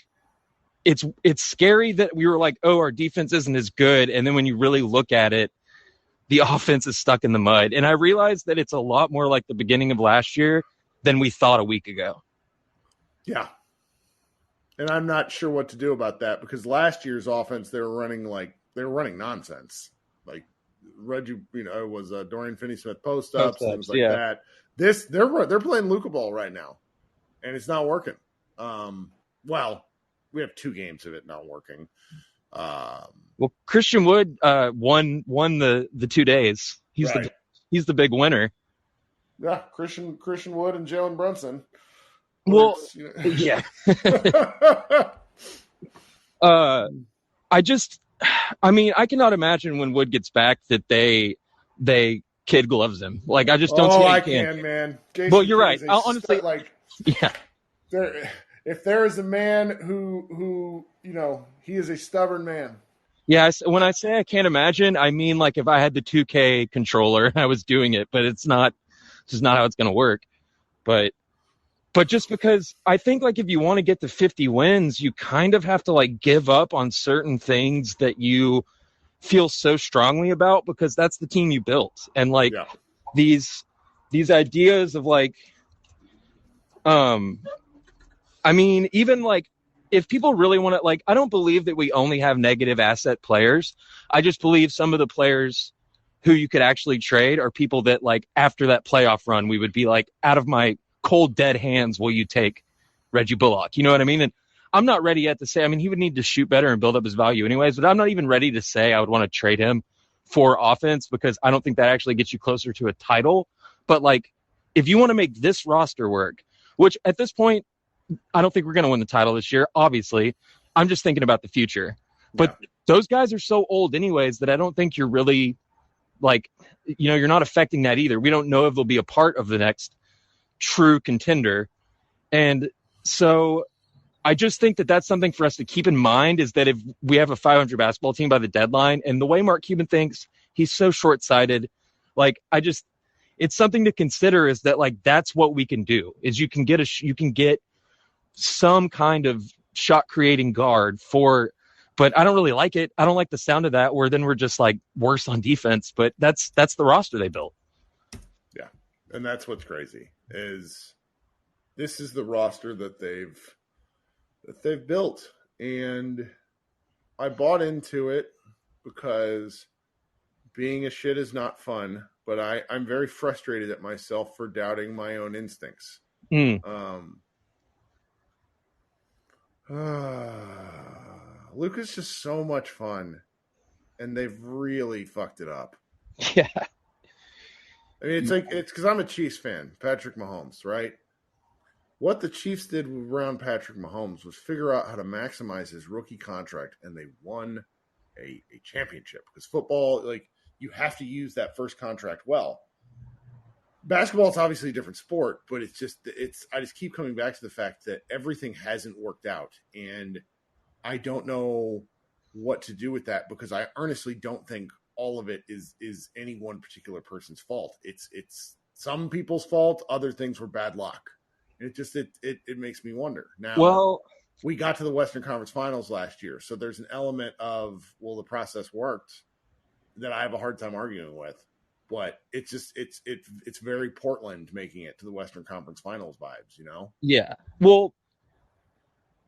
it's scary that we were like, oh, our defense isn't as good, and then when you really look at it, the offense is stuck in the mud. And I realized that it's a lot more like the beginning of last year than we thought a week ago. Yeah. And I'm not sure what to do about that because last year's offense, they were running nonsense. Like Reggie, it was Dorian Finney-Smith post-ups, things like that. They're playing Luka ball right now, and it's not working. Well, we have 2 games of it not working. Well, Christian Wood won the 2 days. He's the big winner. Yeah, Christian Wood and Jalen Brunson. Well, yeah. I cannot imagine when Wood gets back that they kid gloves him. Like, I just don't see how I you can, man. Jason well, you're Kidd right. I'll honestly, yeah. If there is a man who he is a stubborn man. Yeah, when I say I can't imagine, I mean like if I had the 2K controller and I was doing it, but it's not. This is not how it's going to work. But just because I think like if you want to get to 50 wins, you kind of have to like give up on certain things that you feel so strongly about because that's the team you built. And like these ideas of like, I mean, even like if people really want to, like, I don't believe that we only have negative asset players. I just believe some of the players who you could actually trade are people that like after that playoff run, we would be like, out of my cold dead hands, will you take Reggie Bullock? You know what I mean? And I'm not ready yet to say, I mean, he would need to shoot better and build up his value anyways, but I'm not even ready to say I would want to trade him for offense because I don't think that actually gets you closer to a title. But like, if you want to make this roster work, which at this point, I don't think we're going to win the title this year. Obviously, I'm just thinking about the future. But those guys are so old anyways that I don't think you're really like, you're not affecting that either. We don't know if they'll be a part of the next true contender. And so I just think that that's something for us to keep in mind is that if we have a 500 basketball team by the deadline and the way Mark Cuban thinks, he's so short-sighted. Like, it's something to consider is that like, that's what we can do is you can get some kind of shot creating guard but I don't really like it. I don't like the sound of that where then we're just like worse on defense, but that's the roster they built. Yeah. And that's what's crazy is this is the roster that they've built. And I bought into it because being a shit is not fun, but I'm very frustrated at myself for doubting my own instincts. Luka's just so much fun, and they've really fucked it up. Yeah. I mean, it's because I'm a Chiefs fan, Patrick Mahomes, right? What the Chiefs did around Patrick Mahomes was figure out how to maximize his rookie contract, and they won a championship. Because football, like, you have to use that first contract well. Basketball is obviously a different sport, but I just keep coming back to the fact that everything hasn't worked out, and I don't know what to do with that because I earnestly don't think all of it is any one particular person's fault. It's some people's fault. Other things were bad luck. It makes me wonder. Now, we got to the Western Conference Finals last year, so there's an element of, well, the process worked that I have a hard time arguing with. But it's very Portland making it to the Western Conference Finals vibes, Yeah. Well,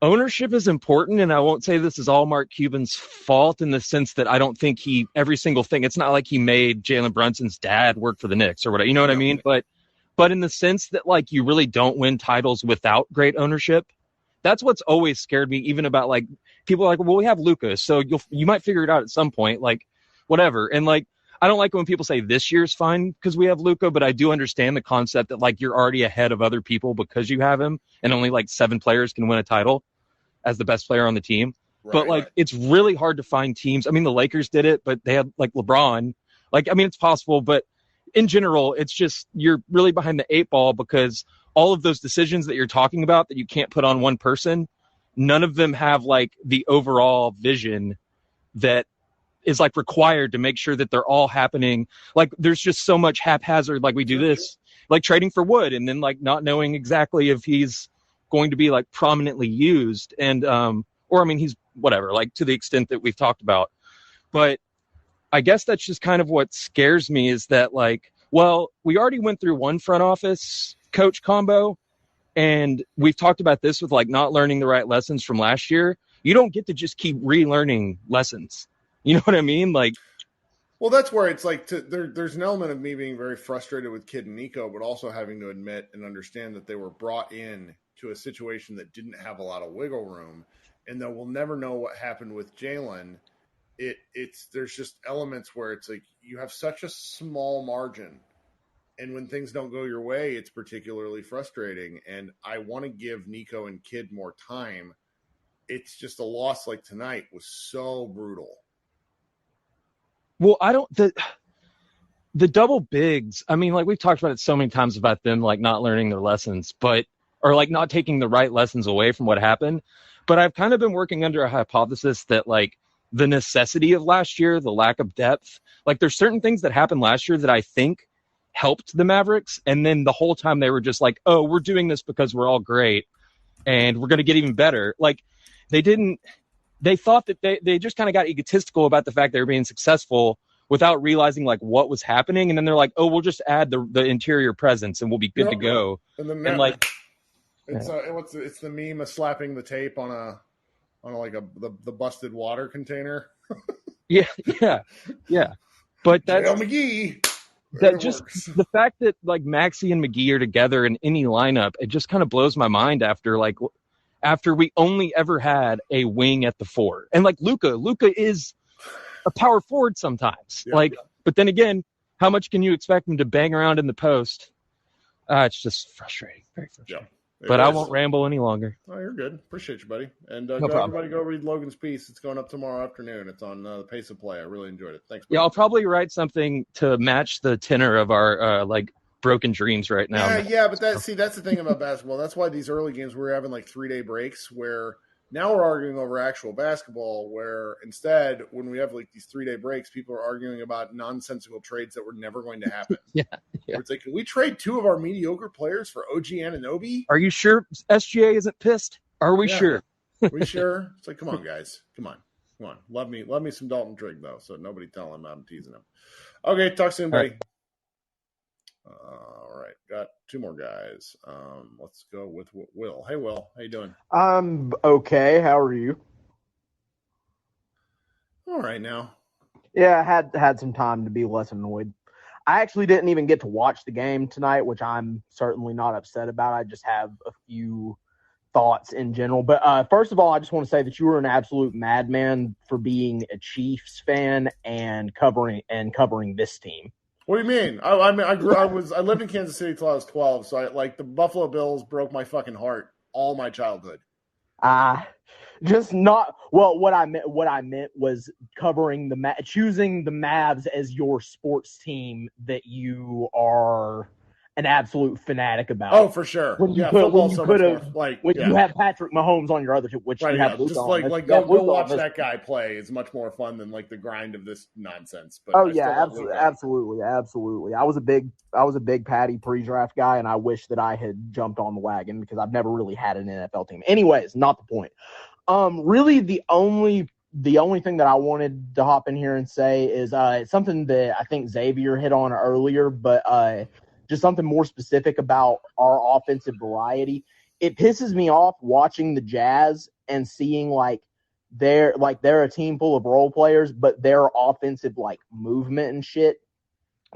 ownership is important, and I won't say this is all Mark Cuban's fault in the sense that I don't think every single thing. It's not like he made Jalen Brunson's dad work for the Knicks or whatever. You know what I mean? But in the sense that like you really don't win titles without great ownership. That's what's always scared me, even about like people are like, well, we have Luka, so you might figure it out at some point, like whatever. And like, I don't like when people say this year's fine because we have Luka, but I do understand the concept that like you're already ahead of other people because you have him, and only like 7 players can win a title as the best player on the team. Right, but like it's really hard to find teams. I mean, the Lakers did it, but they had like LeBron. Like, I mean, it's possible, but in general, it's just you're really behind the 8 ball because all of those decisions that you're talking about that you can't put on one person, none of them have like the overall vision that is like required to make sure that they're all happening. Like there's just so much haphazard. Like we do this, like trading for Wood and then like not knowing exactly if he's going to be like prominently used. And, or I mean, he's whatever, like to the extent that we've talked about. But I guess that's just kind of what scares me is that like, well, we already went through one front office coach combo, and we've talked about this with like not learning the right lessons from last year. You don't get to just keep relearning lessons. You know what I mean? Like, well, that's where it's like there's an element of me being very frustrated with Kid and Nico, but also having to admit and understand that they were brought in to a situation that didn't have a lot of wiggle room, and that we'll never know what happened with Jalen. There's just elements where it's like you have such a small margin, and when things don't go your way, it's particularly frustrating. And I want to give Nico and Kid more time. It's just a loss like tonight was so brutal. Well, the double bigs, I mean, like we've talked about it so many times about them like not learning their lessons, or like not taking the right lessons away from what happened. But I've kind of been working under a hypothesis that like the necessity of last year, the lack of depth, like there's certain things that happened last year that I think helped the Mavericks. And then the whole time they were just like, oh, we're doing this because we're all great and we're going to get even better. Like they thought that they just kind of got egotistical about the fact they were being successful without realizing like what was happening. And then they're like, oh, we'll just add the interior presence and we'll be good to go. And like, it's the meme of slapping the tape on the busted water container. yeah. But that's McGee. That just works. The fact that like Maxey and McGee are together in any lineup, it just kind of blows my mind after we only ever had a wing at the 4. And like Luka is a power forward sometimes. Yeah. But then again, how much can you expect him to bang around in the post? It's just frustrating, very frustrating. Yeah. But I won't ramble any longer. Oh, you're good. Appreciate you, buddy. And no problem. Everybody go read Logan's piece. It's going up tomorrow afternoon. It's on the Pace of Play. I really enjoyed it. Thanks, buddy. Yeah, I'll probably write something to match the tenor of our broken dreams right now. Yeah, but that's the thing about basketball. That's why these early games we're having like 3-day breaks where now we're arguing over actual basketball, where instead when we have like these 3-day breaks, people are arguing about nonsensical trades that were never going to happen. Yeah. It's like, can we trade 2 of our mediocre players for OG Anunoby? Are you sure SGA isn't pissed? Are we sure? Are we sure? It's like, come on, guys. Come on. Love me some Dalton Trigg, though, so nobody tell him I'm teasing him. Okay, talk soon, buddy. All right, got 2 more guys. Let's go with Will. Hey, Will, how you doing? I'm okay. How are you? All right now. Yeah, I had some time to be less annoyed. I actually didn't even get to watch the game tonight, which I'm certainly not upset about. I just have a few thoughts in general. But first of all, I just want to say that you were an absolute madman for being a Chiefs fan and covering this team. What do you mean? I lived in Kansas City till I was 12, so the Buffalo Bills broke my fucking heart all my childhood. Just not well. What I meant was covering choosing the Mavs as your sports team that you are an absolute fanatic about. Oh, for sure. You have Patrick Mahomes on your other team, which you have. Just go watch that guy play is much more fun than the grind of this nonsense. But absolutely. I was a big Patty pre-draft guy, and I wish that I had jumped on the wagon because I've never really had an NFL team. Anyways, not the point. Really, the only thing that I wanted to hop in here and say is it's something that I think Xavier hit on earlier, but just something more specific about our offensive variety. It pisses me off watching the Jazz and seeing they're a team full of role players, but their offensive movement and shit,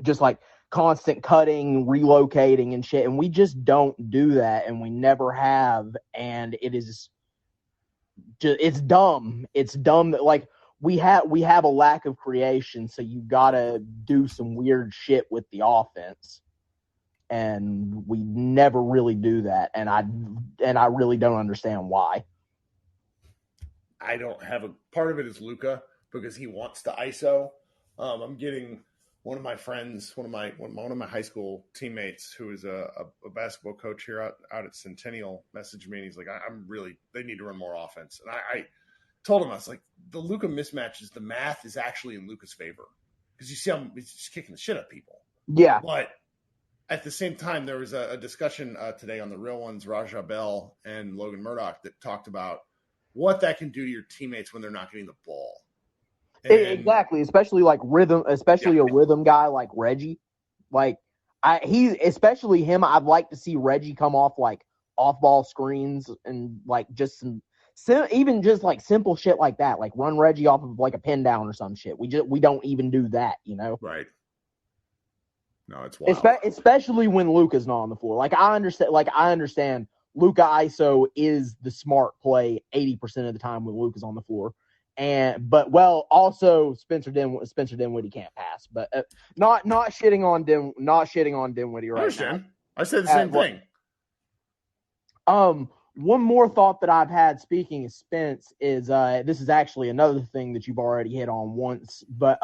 just constant cutting, relocating and shit. And we just don't do that, and we never have. And it's dumb. It's dumb that we have a lack of creation, so you gotta do some weird shit with the offense. And we never really do that, and I really don't understand why. I don't have part of it is Luka because he wants to ISO. I'm getting one of my friends, one of my high school teammates who is a basketball coach here out at Centennial messaged me, and he's like, they need to run more offense. And I told him, I was like, the Luka mismatches, the math is actually in Luka's favor because you see how he's just kicking the shit out of people. Yeah, but at the same time, there was a discussion today on the Real Ones, Raja Bell and Logan Murdoch, that talked about what that can do to your teammates when they're not getting the ball. Exactly, especially like rhythm, especially a rhythm guy like Reggie. Like especially him. I'd like to see Reggie come off like off-ball screens and like just even just like simple shit like that, like run Reggie off of like a pin down or some shit. We don't even do that, you know? Right. No, it's wild. Especially when Luka's not on the floor. I understand Luka ISO is the smart play 80% of the time when Luka's on the floor. Also Spencer Dinwiddie can't pass, but not shitting on Dinwiddie right now. I said the same thing. One more thought that I've had, speaking of Spence, is this is actually another thing that you've already hit on once, but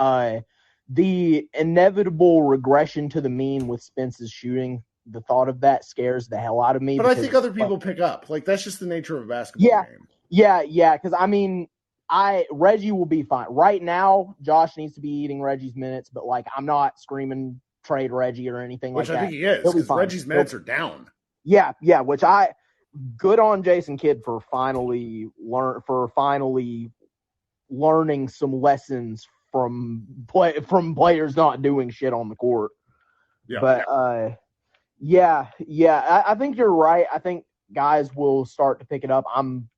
the inevitable regression to the mean with Spence's shooting. The thought of that scares the hell out of me. But I think other people pick up. Like, that's just the nature of a basketball game. Yeah. Because I mean, Reggie will be fine. Right now, Josh needs to be eating Reggie's minutes, but like I'm not screaming trade Reggie or anything like that. Which I think he is, because Reggie's minutes are down. Yeah. Which good on Jason Kidd for finally learning some lessons from players not doing shit on the court. Yeah. But I think you're right. I think guys will start to pick it up. I'm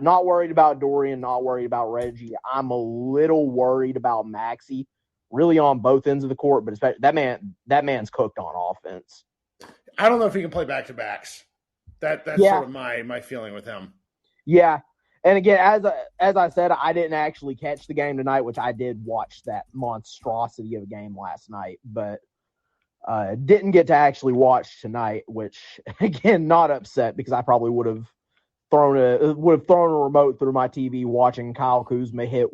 not worried about Dorian, not worried about Reggie. I'm a little worried about Maxey, really on both ends of the court, but especially that man's cooked on offense. I don't know if he can play back-to-backs. That's sort of my feeling with him. Yeah. And again, as I said, I didn't actually catch the game tonight, which I did watch that monstrosity of a game last night, but didn't get to actually watch tonight, which again, not upset because I probably would have thrown a remote through my TV watching Kyle Kuzma hit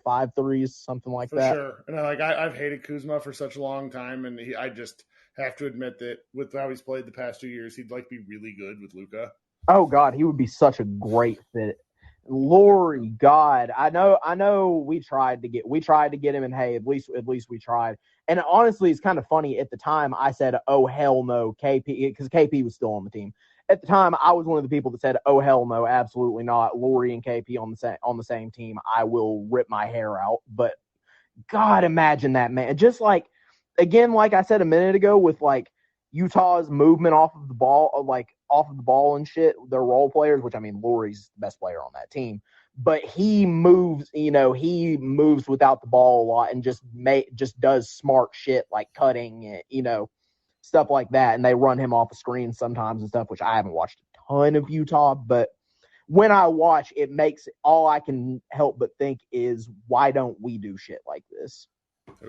5 threes, something like that. For sure. And I've hated Kuzma for such a long time, and I just have to admit that with how he's played the past 2 years, he'd be really good with Luka. Oh God, he would be such a great fit. Lori, God, I know we tried to get him, and hey, at least we tried. And honestly, it's kind of funny. At the time, I said, "Oh hell no, KP," because KP was still on the team. At the time, I was one of the people that said, "Oh hell no, absolutely not. Lori and KP on the same team. I will rip my hair out." But God, imagine that, man. Just like I said a minute ago, with Utah's movement off of the ball and shit, their role players, which I mean, Lori's the best player on that team, but he moves without the ball a lot and just does smart shit like cutting, stuff like that. And they run him off the screen sometimes and stuff, which I haven't watched a ton of Utah, but when I watch, it makes all I can help but think is, why don't we do shit like this?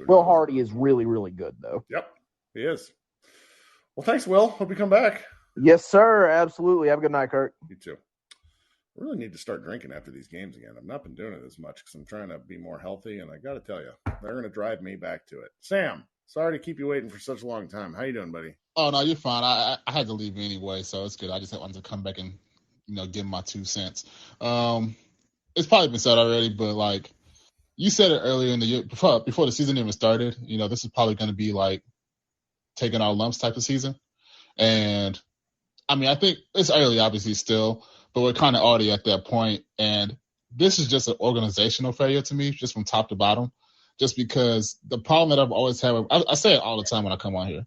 Will Hardy is really, really good though. Yep, he is. Well, thanks, Will. Hope you come back. Yes, sir. Absolutely. Have a good night, Kirk. You too. I really need to start drinking after these games again. I've not been doing it as much because I'm trying to be more healthy, and I got to tell you, they're going to drive me back to it. Sam, sorry to keep you waiting for such a long time. How you doing, buddy? Oh, no, you're fine. I had to leave anyway, so it's good. I just wanted to come back and, give my 2 cents. It's probably been said already, but, you said it earlier in the year, before the season even started, this is probably going to be, taking our lumps type of season. And, I mean, I think it's early, obviously, still, but we're kind of already at that point. And this is just an organizational failure to me, just from top to bottom, just because the problem that I've always had, I say it all the time when I come on here,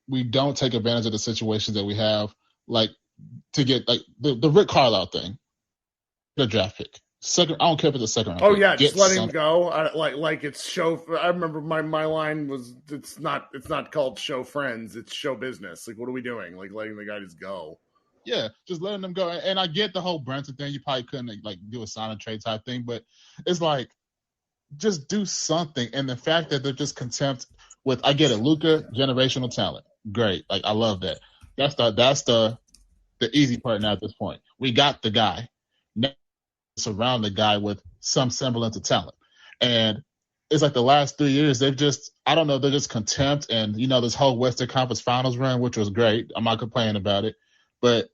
we don't take advantage of the situations that we have, to get, the Rick Carlisle thing, the draft pick. Second, I don't care if it's a second round. Oh yeah, just let him go. It's show. I remember my line was, it's not called show friends, it's show business. What are we doing? Letting the guy just go. Yeah, just letting them go. And I get the whole Brunson thing. You probably couldn't do a sign and trade type thing, but it's just do something. And the fact that they're just content with, I get it, Luka, generational talent, great. I love that. That's the easy part now at this point. We got the guy. Now surround the guy with some semblance of talent. And it's the last 3 years, they're just content. And, this whole Western Conference Finals run, which was great. I'm not complaining about it. But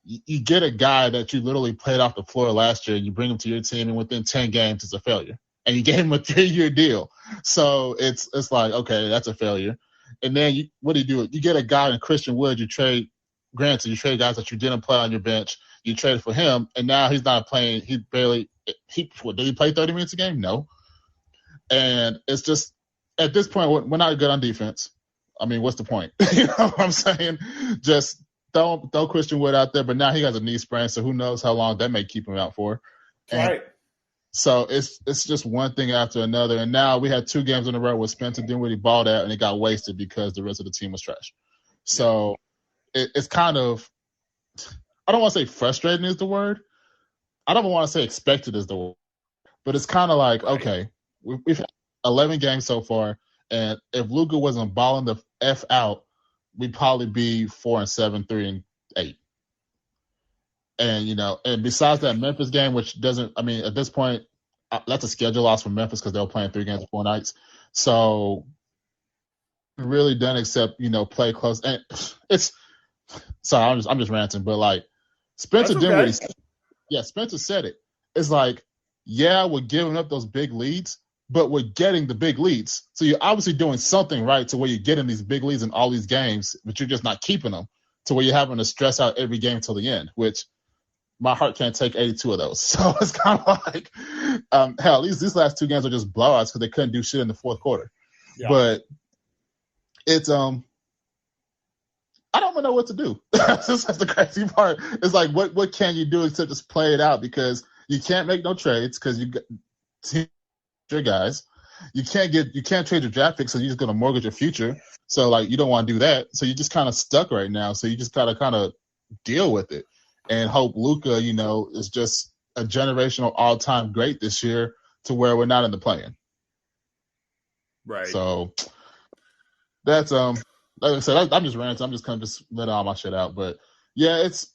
you get a guy that you literally played off the floor last year, and you bring him to your team, and within 10 games, it's a failure. And you gave him a 3-year deal. So it's okay, that's a failure. And then what do? You get a guy in Christian Wood. You trade guys that you didn't play on your bench. You traded for him, and now he's not playing. Did he play 30 minutes a game? No. And it's just, at this point, we're not good on defense. I mean, what's the point? You know what I'm saying? Just throw Christian Wood out there, but now he has a knee sprain, so who knows how long that may keep him out for. Right. So it's just one thing after another. And now we had 2 games in a row where Spencer didn't really ball at, and it got wasted because the rest of the team was trash. So it's kind of, I don't want to say frustrating is the word. I don't want to say expected is the word. But it's kind of like, okay, we've had 11 games so far, and if Luka wasn't balling the F out, we'd probably be 4-7, 3-8. And, and besides that Memphis game, which doesn't, I mean, at this point, that's a schedule loss for Memphis because they were playing 3 games in 4 nights. So really done except, play close. And it's, sorry, I'm just ranting, but like Spencer didn't really, Spencer said it. It's like, we're giving up those big leads, but we're getting the big leads. So you're obviously doing something right to where you're getting these big leads in all these games, but you're just not keeping them to where you're having to stress out every game till the end, which my heart can't take 82 of those. So it's kind of like, hell, these last 2 games are just blowouts because they couldn't do shit in the fourth quarter. Yeah. But it's, I don't even know what to do. That's the crazy part. It's like, what can you do except just play it out? Because you can't make no trades because you got your guys. You can't trade your draft picks, so you're just going to mortgage your future. So like, you don't want to do that. So you're just kind of stuck right now. So you just got to kind of deal with it and hope Luka, is just a generational all-time great this year to where we're not in the play-in. Right. So that's like I said, I'm just ranting. I'm just kind of just letting all my shit out. But yeah, that's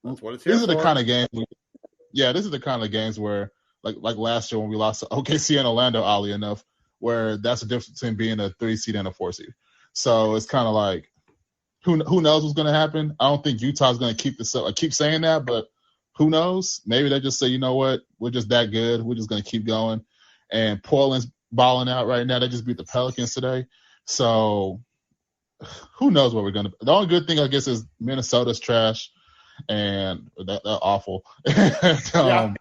what it's here for. These are the kind of games. This is the kind of games where, like last year when we lost to OKC and Orlando, oddly enough, where that's the difference between being a 3 seed and a 4 seed. So it's kind of like, who knows what's going to happen? I don't think Utah's going to keep this up. I keep saying that, but who knows? Maybe they just say, you know what? We're just that good. We're just going to keep going. And Portland's balling out right now. They just beat the Pelicans today. So who knows what we're going to – the only good thing, I guess, is Minnesota's trash, and they're awful. I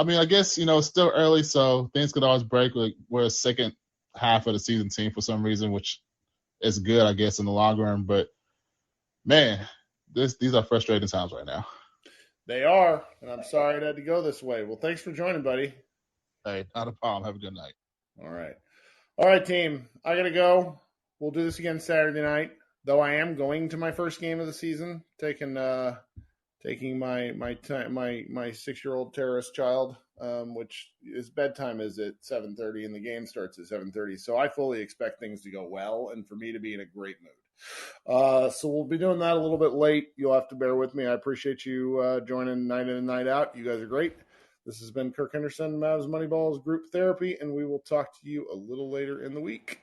mean, I guess, it's still early, so things could always break. Like, we're a second half of the season team for some reason, which – it's good, I guess, in the long run. But, man, these are frustrating times right now. They are, and I'm sorry it had to go this way. Well, thanks for joining, buddy. Hey, not a problem. Have a good night. All right, team. I got to go. We'll do this again Saturday night, though I am going to my first game of the season, taking my 6-year-old terrorist child, which his bedtime is at 7:30 and the game starts at 7:30. So I fully expect things to go well and for me to be in a great mood. So we'll be doing that a little bit late. You'll have to bear with me. I appreciate you joining night in and night out. You guys are great. This has been Kirk Henderson, Mavs Moneyballs Group Therapy, and we will talk to you a little later in the week.